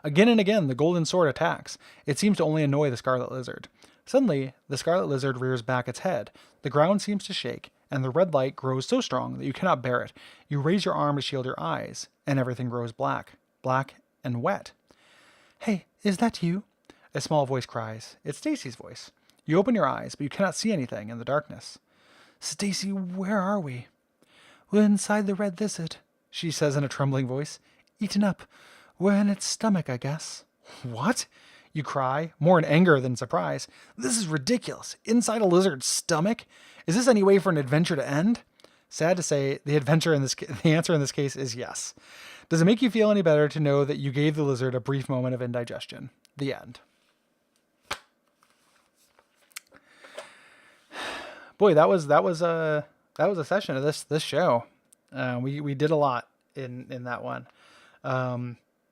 Again and again, the golden sword attacks. It seems to only annoy the scarlet lizard. Suddenly, the scarlet lizard rears back its head. The ground seems to shake, and the red light grows so strong that you cannot bear it. You raise your arm to shield your eyes, and everything grows black. Black and wet. Hey, is that you? A small voice cries. It's Stacy's voice. You open your eyes, but you cannot see anything in the darkness. Stacy, where are we? We're inside the red lizard, she says in a trembling voice. Eaten up. We're in its stomach, I guess. What? You cry, more in anger than surprise. This is ridiculous. Inside a lizard's stomach? Is this any way for an adventure to end? Sad to say, the answer in this case is yes. Does it make you feel any better to know that you gave the lizard a brief moment of indigestion? The end. Boy, that was a session of this show. We did a lot in that one.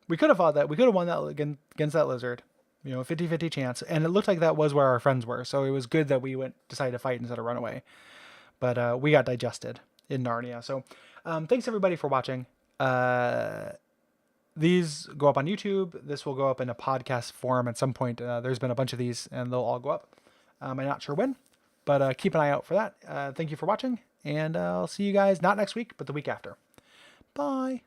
We could have fought that. We could have won that against that lizard. 50-50 chance. And it looked like that was where our friends were. So it was good that we decided to fight instead of run away. But we got digested in Narnia. So thanks everybody for watching. These go up on YouTube. This will go up in a podcast form at some point. There's been a bunch of these and they'll all go up. I'm not sure when, but keep an eye out for that. Thank you for watching, and I'll see you guys not next week, but the week after. Bye.